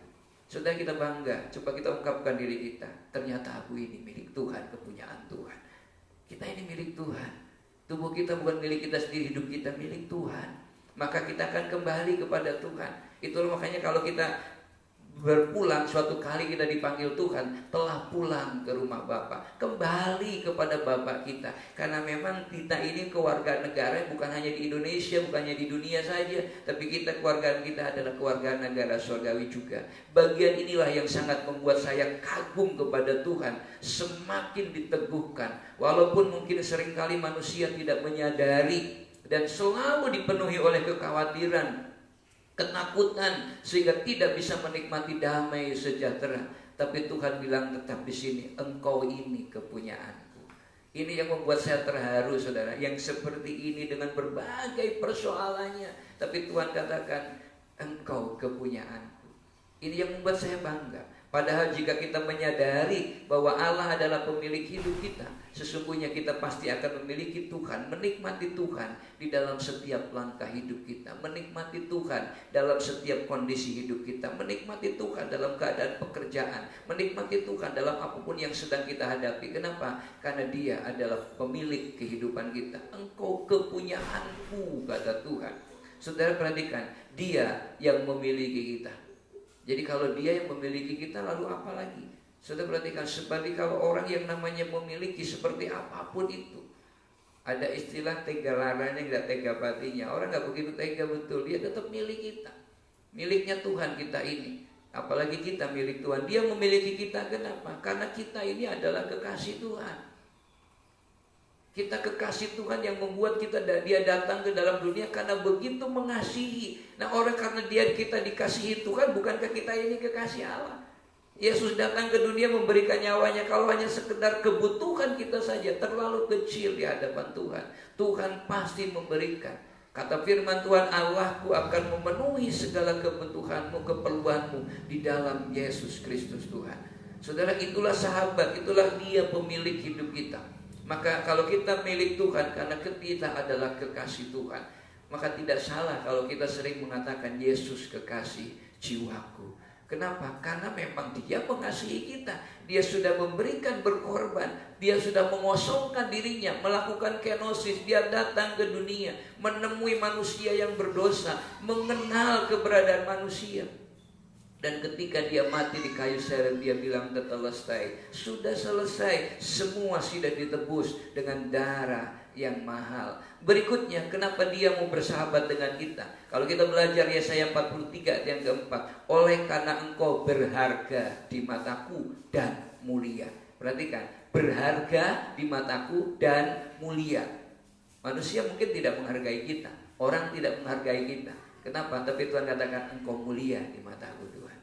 Saudara, kita bangga. Coba kita ungkapkan diri kita. Ternyata aku ini milik Tuhan, kepunyaan Tuhan. Kita ini milik Tuhan. Tubuh kita bukan milik kita sendiri, hidup kita milik Tuhan. Maka kita akan kembali kepada Tuhan. Itulah makanya kalau kita berpulang, suatu kali kita dipanggil Tuhan, telah pulang ke rumah Bapa, kembali kepada Bapa kita. Karena memang kita ini keluarga negara bukan hanya di Indonesia, bukan hanya di dunia saja, tapi kita keluarga kita adalah keluarga negara surgawi juga. Bagian inilah yang sangat membuat saya kagum kepada Tuhan, semakin diteguhkan. Walaupun mungkin seringkali manusia tidak menyadari dan selalu dipenuhi oleh kekhawatiran, ketakutan, sehingga tidak bisa menikmati damai sejahtera. Tapi Tuhan bilang tetap di sini, engkau ini kepunyaanku. Ini yang membuat saya terharu, saudara. Yang seperti ini dengan berbagai persoalannya, tapi Tuhan katakan engkau kepunyaanku. Ini yang membuat saya bangga. Padahal jika kita menyadari bahwa Allah adalah pemilik hidup kita, sesungguhnya kita pasti akan memiliki Tuhan, menikmati Tuhan di dalam setiap langkah hidup kita, menikmati Tuhan dalam setiap kondisi hidup kita, menikmati Tuhan dalam keadaan pekerjaan, menikmati Tuhan dalam apapun yang sedang kita hadapi. Kenapa? Karena Dia adalah pemilik kehidupan kita. Engkau kepunyaanku, kata Tuhan. Saudara perhatikan, Dia yang memiliki kita. Jadi kalau Dia yang memiliki kita, lalu apa lagi? Sudah perhatikan, seperti kalau orang yang namanya memiliki seperti apapun itu, ada istilah tega laranya nggak tega patinya. Orang nggak begitu tega betul, dia tetap milik kita, miliknya Tuhan kita ini. Apalagi kita milik Tuhan. Dia memiliki kita, kenapa? Karena kita ini adalah kekasih Tuhan. Kita kekasih Tuhan yang membuat Dia datang ke dalam dunia karena begitu mengasihi. Nah, orang karena kita dikasihi Tuhan, bukankah kita ini kekasih Allah? Yesus datang ke dunia memberikan nyawanya. Kalau hanya sekedar kebutuhan kita saja, terlalu kecil di hadapan Tuhan. Tuhan pasti memberikan. Kata firman Tuhan, Allahku akan memenuhi segala kebutuhanmu, keperluanmu di dalam Yesus Kristus Tuhan. Saudara, itulah sahabat, itulah Dia pemilik hidup kita. Maka kalau kita milik Tuhan, karena kita adalah kekasih Tuhan, maka tidak salah kalau kita sering mengatakan Yesus kekasih jiwaku. Kenapa? Karena memang Dia mengasihi kita. Dia sudah memberikan, berkorban. Dia sudah mengosongkan dirinya, melakukan kenosis. Dia datang ke dunia, menemui manusia yang berdosa, mengenal keberadaan manusia. Dan ketika dia mati di kayu salib, dia bilang tetelestai, sudah selesai, semua sudah ditebus dengan darah yang mahal. Berikutnya, kenapa dia mau bersahabat dengan kita? Kalau kita belajar Yesaya 43 yang keempat, oleh karena engkau berharga di mataku dan mulia. Perhatikan, berharga di mataku dan mulia. Manusia mungkin tidak menghargai kita, orang tidak menghargai kita. Kenapa? Tapi Tuhan katakan engkau mulia di mataku Tuhan.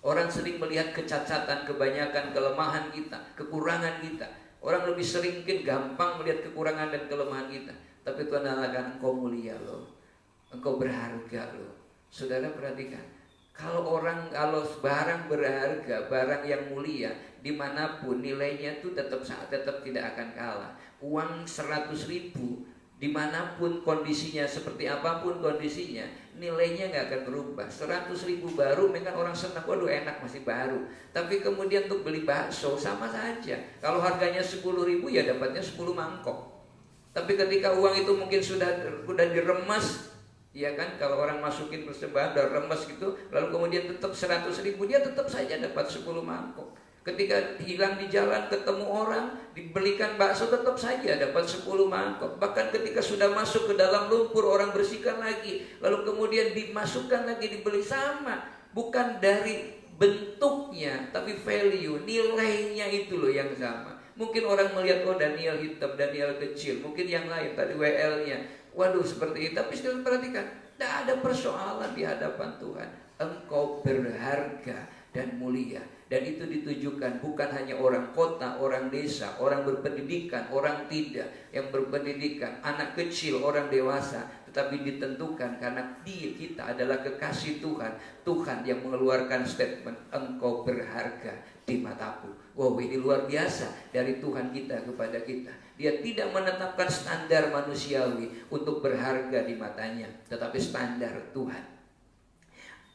Orang sering melihat kecacatan, kebanyakan kelemahan kita, kekurangan kita. Orang lebih sering mungkin gampang melihat kekurangan dan kelemahan kita. Tapi Tuhan katakan engkau mulia loh, engkau berharga loh. Saudara perhatikan, kalau barang berharga, barang yang mulia, dimanapun nilainya itu tetap tidak akan kalah. Uang 100.000 dimanapun kondisinya, seperti apapun kondisinya, nilainya nggak akan berubah. 100.000 baru, mereka orang senang, waduh enak masih baru. Tapi kemudian untuk beli bakso sama saja. Kalau harganya 10.000 ya dapatnya 10 mangkok. Tapi ketika uang itu mungkin sudah diremas, ya kan, kalau orang masukin persembahan udah remes gitu, lalu kemudian tetap 100.000, dia tetap saja dapat 10 mangkok. Ketika hilang di jalan, ketemu orang, dibelikan bakso, tetap saja dapat 10 mangkok. Bahkan ketika sudah masuk ke dalam lumpur, orang bersihkan lagi, lalu kemudian dimasukkan lagi, dibeli sama. Bukan dari bentuknya, tapi value, nilainya itu loh yang sama. Mungkin orang melihat, oh Daniel hitam, Daniel kecil, mungkin yang lain tadi WL-nya, waduh seperti itu. Tapi sekalian perhatikan, tidak ada persoalan di hadapan Tuhan. Engkau berharga dan mulia. Dan itu ditujukan bukan hanya orang kota, orang desa, orang berpendidikan, orang tidak yang berpendidikan, anak kecil, orang dewasa, tetapi ditentukan karena kita adalah kekasih Tuhan. Tuhan yang mengeluarkan statement, engkau berharga di mataku. Wow, ini luar biasa dari Tuhan kita kepada kita. Dia tidak menetapkan standar manusiawi untuk berharga di matanya, tetapi standar Tuhan.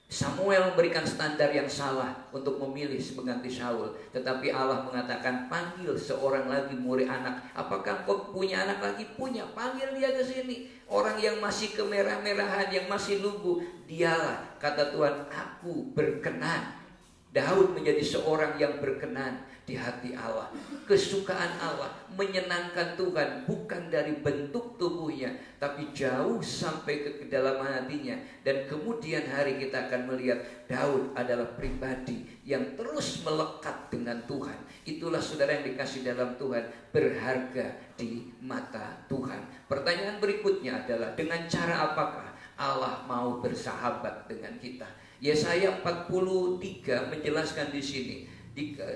Samuel memberikan standar yang salah untuk memilih mengganti Saul, tetapi Allah mengatakan panggil seorang lagi murid anak. Apakah kau punya anak lagi? Punya, panggil dia ke sini. Orang yang masih kemerah-merahan, yang masih lugu, dialah, kata Tuhan, aku berkenan. Daud menjadi seorang yang berkenan di hati Allah. Kesukaan Allah, menyenangkan Tuhan, bukan dari bentuk tubuhnya, tapi jauh sampai ke kedalaman hatinya. Dan kemudian hari kita akan melihat Daud adalah pribadi yang terus melekat dengan Tuhan. Itulah saudara yang dikasih dalam Tuhan, berharga di mata Tuhan. Pertanyaan berikutnya adalah, dengan cara apakah Allah mau bersahabat dengan kita? Yesaya 43 menjelaskan di sini.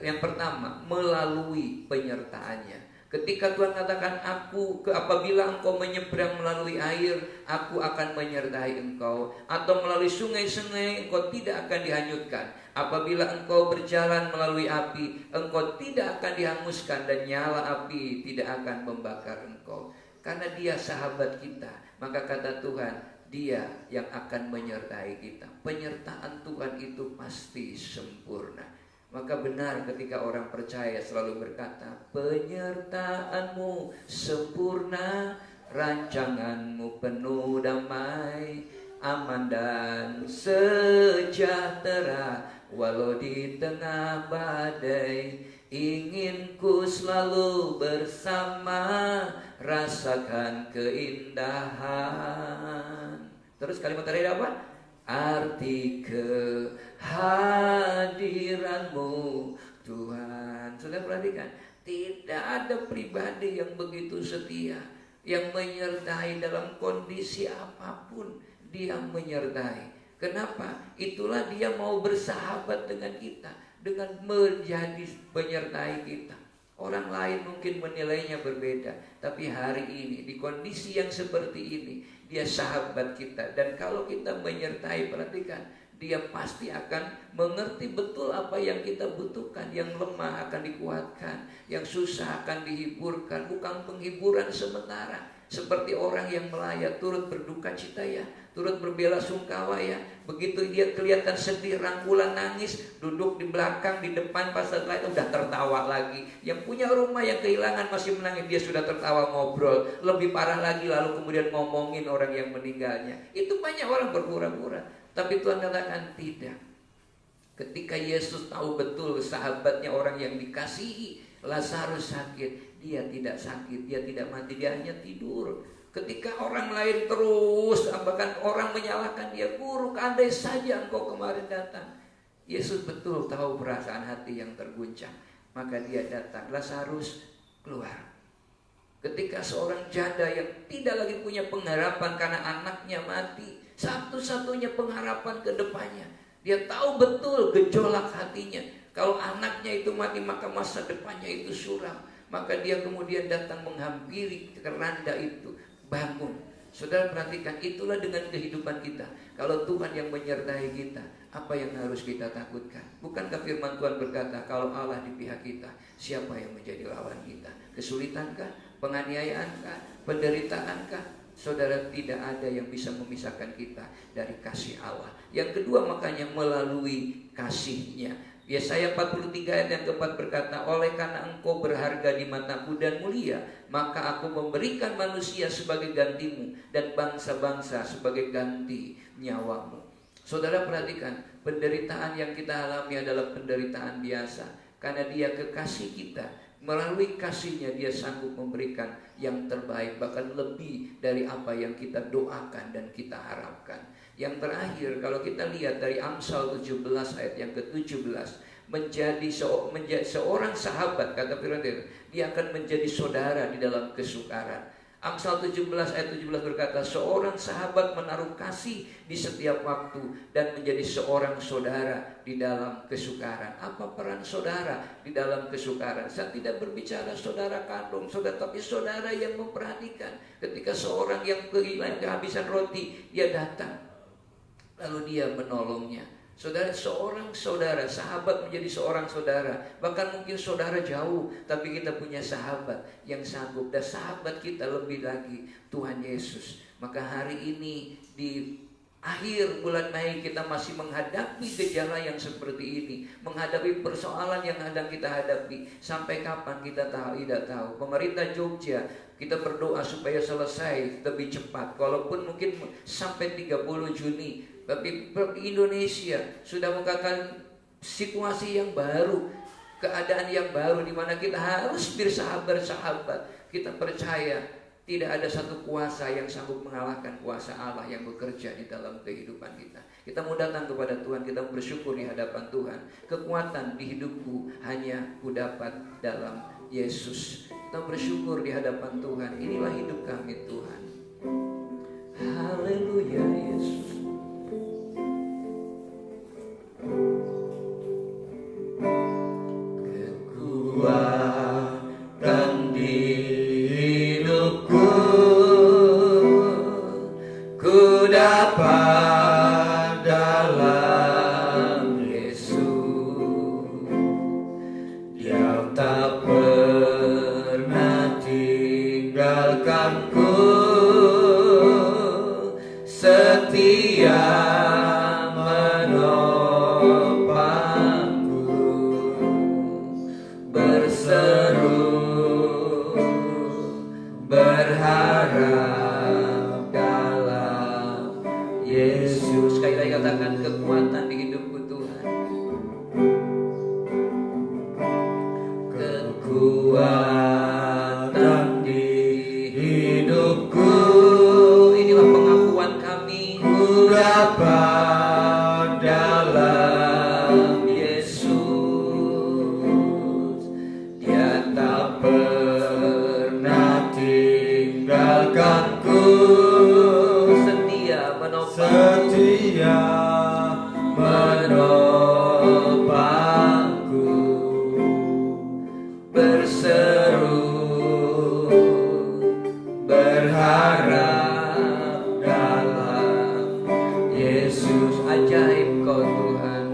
Yang pertama, melalui penyertaannya. Ketika Tuhan katakan, apabila engkau menyeberang melalui air, aku akan menyertai engkau. Atau melalui sungai-sungai, engkau tidak akan dihanyutkan. Apabila engkau berjalan melalui api, engkau tidak akan dihanguskan, dan nyala api tidak akan membakar engkau. Karena dia sahabat kita, maka kata Tuhan, dia yang akan menyertai kita. Penyertaan Tuhan itu pasti sempurna. Maka benar ketika orang percaya selalu berkata, penyertaanmu sempurna, rancanganmu penuh damai, aman dan sejahtera, walau di tengah badai. Ingin ku selalu bersama, rasakan keindahan. Terus kalimat terakhir apa? Arti kehadiranmu Tuhan. Sudah perhatikan, tidak ada pribadi yang begitu setia, yang menyertai dalam kondisi apapun. Dia menyertai. Kenapa? Itulah dia mau bersahabat dengan kita, dengan menjadi penyertai kita. Orang lain mungkin menilainya berbeda, tapi hari ini di kondisi yang seperti ini, dia sahabat kita. Dan kalau kita menyertai, perhatikan, dia pasti akan mengerti betul apa yang kita butuhkan. Yang lemah akan dikuatkan, yang susah akan dihiburkan. Bukan penghiburan sementara, seperti orang yang melayat, turut berduka cita ya, turut berbela sungkawa ya. Begitu dia kelihatan sedih, rangkulan, nangis, duduk di belakang, di depan, pas setelah itu udah tertawa lagi. Yang punya rumah, yang kehilangan masih menangis, dia sudah tertawa, ngobrol. Lebih parah lagi, lalu kemudian ngomongin orang yang meninggalnya. Itu banyak orang berpura-pura. Tapi Tuhan katakan tidak. Ketika Yesus tahu betul sahabatnya orang yang dikasihi, Lazarus sakit, dia tidak sakit, dia tidak mati, dia hanya tidur. Ketika orang lain terus, bahkan orang menyalahkan dia, Guru, andai saja engkau kemarin datang. Yesus betul tahu perasaan hati yang terguncang, maka dia datang. Lazarus keluar. Ketika seorang janda yang tidak lagi punya pengharapan karena anaknya mati, satu-satunya pengharapan ke depannya, dia tahu betul gejolak hatinya. Kalau anaknya itu mati, maka masa depannya itu suram. Maka dia kemudian datang menghampiri keranda itu. Bangun. Saudara perhatikan, itulah dengan kehidupan kita. Kalau Tuhan yang menyertai kita, apa yang harus kita takutkan? Bukankah firman Tuhan berkata, kalau Allah di pihak kita, siapa yang menjadi lawan kita? Kesulitankah? Penganiayaankah? Penderitaankah? Saudara, tidak ada yang bisa memisahkan kita dari kasih Allah. Yang kedua, makanya melalui kasihnya. Yesaya 43 ayat yang keempat berkata, oleh karena engkau berharga di mataku dan mulia, maka aku memberikan manusia sebagai gantimu dan bangsa-bangsa sebagai ganti nyawamu. Saudara perhatikan, penderitaan yang kita alami adalah penderitaan biasa, karena dia kekasih kita. Melalui kasihnya dia sanggup memberikan yang terbaik, bahkan lebih dari apa yang kita doakan dan kita harapkan. Yang terakhir, kalau kita lihat dari Amsal 17 ayat yang ke-17, menjadi seorang sahabat, kata firman Tuhan, dia akan menjadi saudara di dalam kesukaran. Amsal 17 ayat 17 berkata, seorang sahabat menaruh kasih di setiap waktu dan menjadi seorang saudara di dalam kesukaran. Apa peran saudara di dalam kesukaran? Saya tidak berbicara saudara kandung, saudara, tapi saudara yang memperhatikan. Ketika seorang yang kehabisan roti, dia datang, lalu dia menolongnya. Saudara, seorang saudara, sahabat menjadi seorang saudara. Bahkan mungkin saudara jauh, tapi kita punya sahabat yang sanggup. Dan sahabat kita lebih lagi, Tuhan Yesus. Maka hari ini di akhir bulan Mei kita masih menghadapi gejala yang seperti ini, menghadapi persoalan yang sedang kita hadapi. Sampai kapan kita tidak tahu. Pemerintah Jogja, kita berdoa supaya selesai lebih cepat, walaupun mungkin sampai 30 Juni. Tapi Indonesia sudah mengatakan situasi yang baru, keadaan yang baru, di mana kita harus bersahabat. Kita percaya tidak ada satu kuasa yang sanggup mengalahkan kuasa Allah yang bekerja di dalam kehidupan kita. Kita mau datang kepada Tuhan, kita bersyukur di hadapan Tuhan. Kekuatan di hidupku hanya kudapat dalam Yesus. Kita bersyukur di hadapan Tuhan. Inilah hidup kami, Tuhan. Haleluya, Yesus. Kekuatan di hidupku ku dapat dalam Yesus. Dia tak pernah tinggalkanku, setia berharap dalam Yesus. Sekali lagi katakan, kekuatan di hidupku Tuhan. Kekuatan di hidupku, inilah pengakuan kami. Ku dapat dalam Yesus. Dia tak pernah tinggalkanku, setia menopangku, berseru berharap dalam Yesus. Ajaib Kau Tuhan,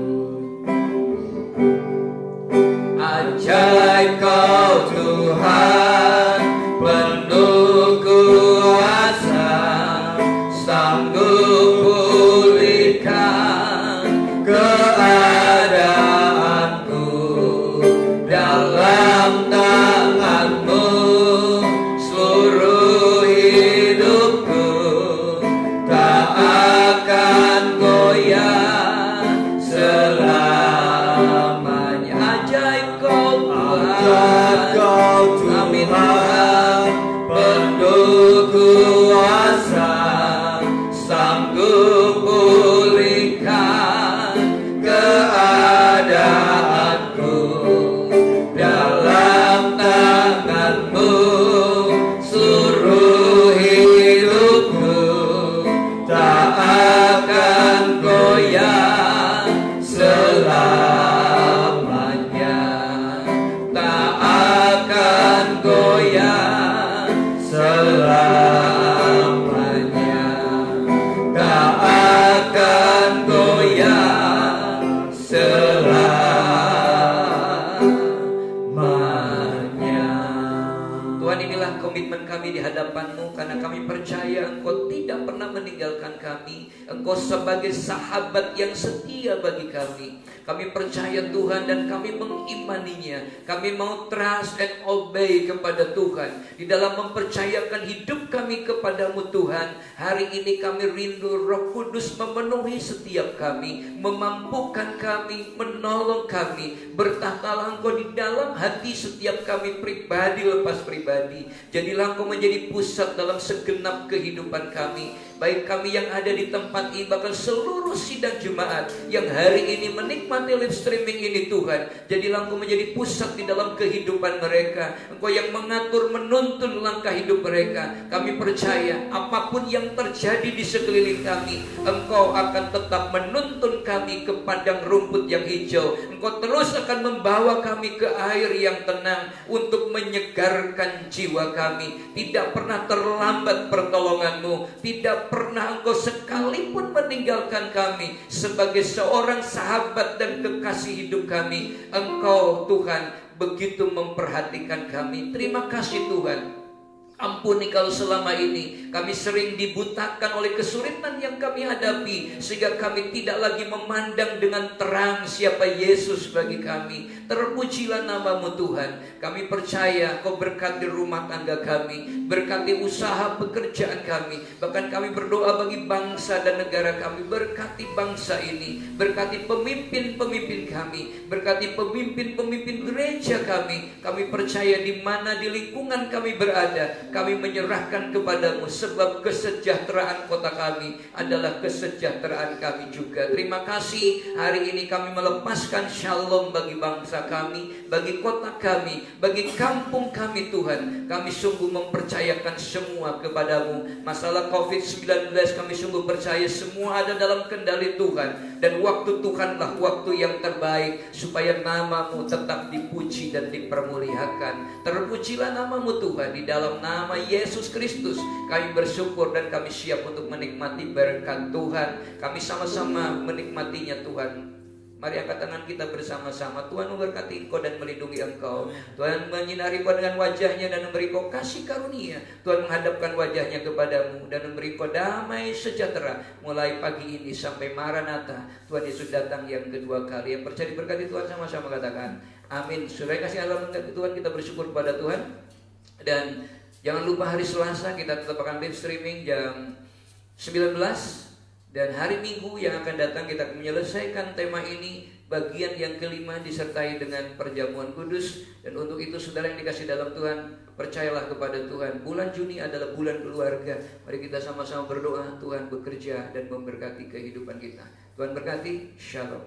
ajaib Kau Tuhan, penuh kuasa. Engkau Amin, Tuhan, penuh kuasa, sanggup pulihkan keadaanku. Dalam tangan-Mu seluruh hidupku tak akan goyah selamanya, tak akan goyah selamanya, tak akan goyah selamanya. Tuhan, inilah komitmen kami di hadapan-Mu, karena kami percaya Engkau tidak pernah meninggalkan kami. Engkau sebagai sahabat yang setia bagi kami. Kami percaya Tuhan dan kami mengimaninya. Kami mau trust and obey kepada Tuhan di dalam mempercayakan hidup kami kepadamu Tuhan. Hari ini kami rindu Roh Kudus memenuhi setiap kami, memampukan kami, menolong kami. Bertahtalah Engkau di dalam hati setiap kami pribadi lepas pribadi. Jadilah Engkau menjadi pusat dalam segenap kehidupan kami, baik kami yang ada di tempat ini, bahkan seluruh sidang jemaat yang hari ini menikmati live streaming ini Tuhan. Jadilah Engkau menjadi pusat di dalam kehidupan mereka. Engkau yang mengatur, menuntun langkah hidup mereka. Kami percaya apapun yang terjadi di sekeliling kami, Engkau akan tetap menuntun kami ke padang rumput yang hijau. Engkau terus akan membawa kami ke air yang tenang untuk menyegarkan jiwa kami. Tidak pernah terlambat pertolongan-Mu, tidak pernah Engkau sekalipun meninggalkan kami sebagai seorang sahabat dan kekasih hidup kami. Engkau Tuhan begitu memperhatikan kami. Terima kasih Tuhan. Ampuni kalau selama ini kami sering dibutakan oleh kesulitan yang kami hadapi, sehingga kami tidak lagi memandang dengan terang siapa Yesus bagi kami. Terpujilah nama-Mu Tuhan. Kami percaya Kau berkati rumah tangga kami, berkati usaha pekerjaan kami. Bahkan kami berdoa bagi bangsa dan negara kami. Berkati bangsa ini, berkati pemimpin-pemimpin kami, berkati pemimpin-pemimpin gereja kami. Kami percaya di mana di lingkungan kami berada, kami menyerahkan kepadamu, sebab kesejahteraan kota kami adalah kesejahteraan kami juga. Terima kasih, hari ini kami melepaskan shalom bagi bangsa kami, bagi kota kami, bagi kampung kami Tuhan. Kami sungguh mempercayakan semua kepadamu. Masalah COVID-19 kami sungguh percaya semua ada dalam kendali Tuhan, dan waktu Tuhanlah waktu yang terbaik supaya nama-Mu tetap dipuji dan dipermuliakan. Terpujilah nama-Mu Tuhan. Di dalam nama Yesus Kristus kami bersyukur dan kami siap untuk menikmati berkat Tuhan. Kami sama-sama menikmatinya Tuhan. Mari angkat tangan kita bersama-sama. Tuhan memberkati engkau dan melindungi engkau. Tuhan menyinari engkau dengan wajahnya dan memberi engkau kasih karunia. Tuhan menghadapkan wajahnya kepadamu dan memberi engkau damai sejahtera mulai pagi ini sampai Maranatha. Tuhan Yesus datang yang kedua kali. Yang percaya diberkati Tuhan sama-sama katakan amin. Saudara kasih Allah Tuhan, kita bersyukur kepada Tuhan. Dan jangan lupa hari Selasa kita tetap akan live streaming jam 19. Dan hari Minggu yang akan datang kita akan menyelesaikan tema ini, bagian yang kelima disertai dengan perjamuan kudus. Dan untuk itu saudara yang dikasih dalam Tuhan, percayalah kepada Tuhan. Bulan Juni adalah bulan keluarga. Mari kita sama-sama berdoa Tuhan bekerja dan memberkati kehidupan kita. Tuhan berkati. Shalom.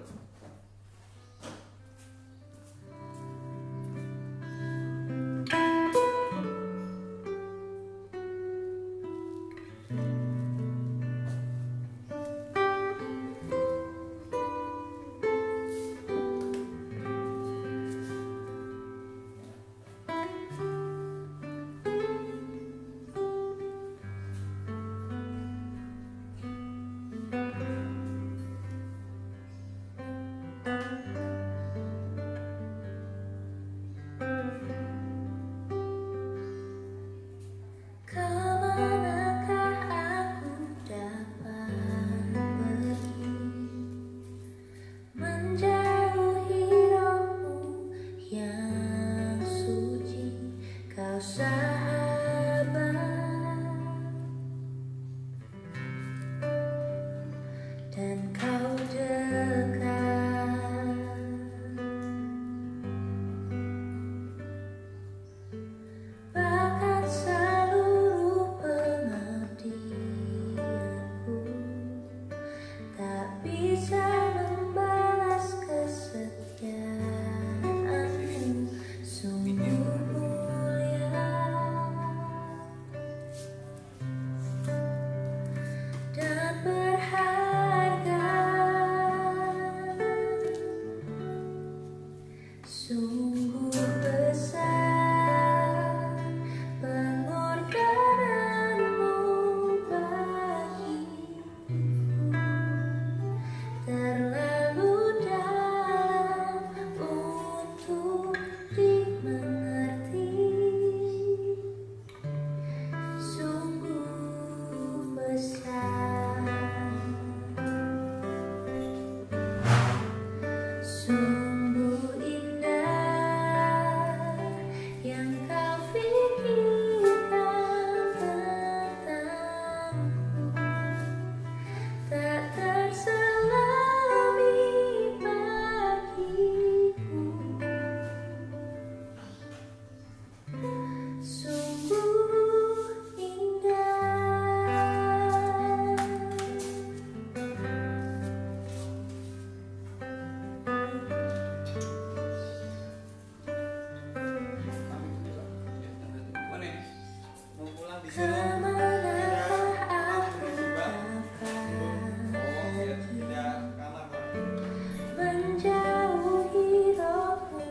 Kemanakah aku dapat menjauhi rohmu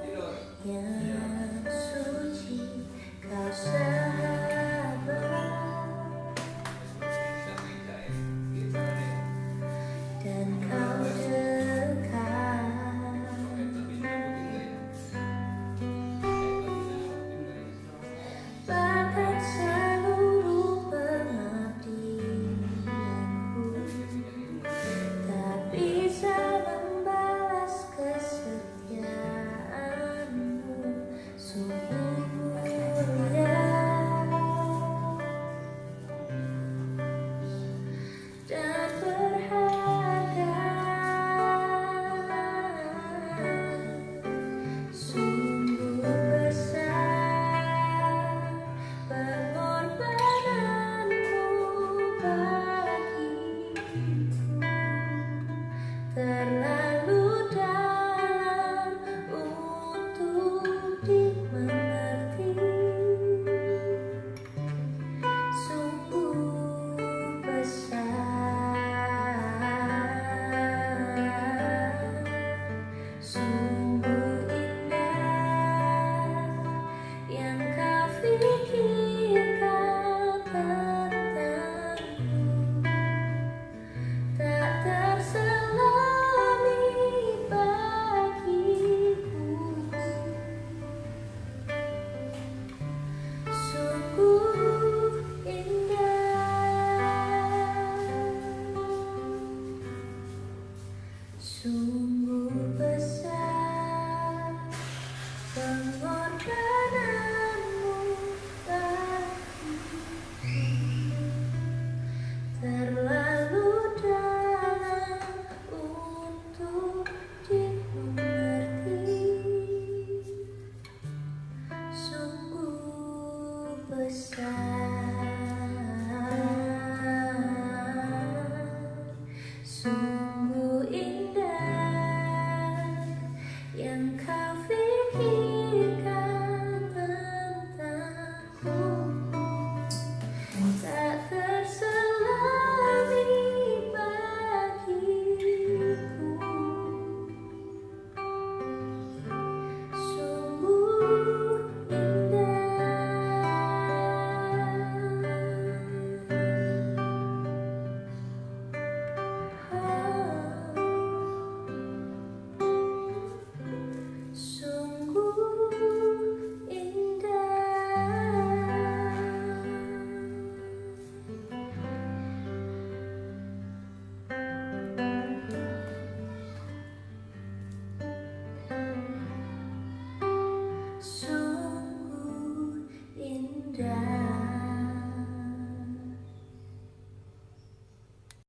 yang suci, kau sahabat dan kau dekat, bahkan seluruh pengabdianku tak bisa membalas kesetiaanmu. Sungguh mulia dan berharga, sungguh besar pengorbananmu bagiku, terlalu dalam untuk dimengerti, sungguh besar, sungguh indah yang kau pikirkan tentangku, tak terselami bagiku, sungguh indah, sungguh besar pengorbananmu bagiku, terlalu dalam untuk dimengerti, sungguh besar.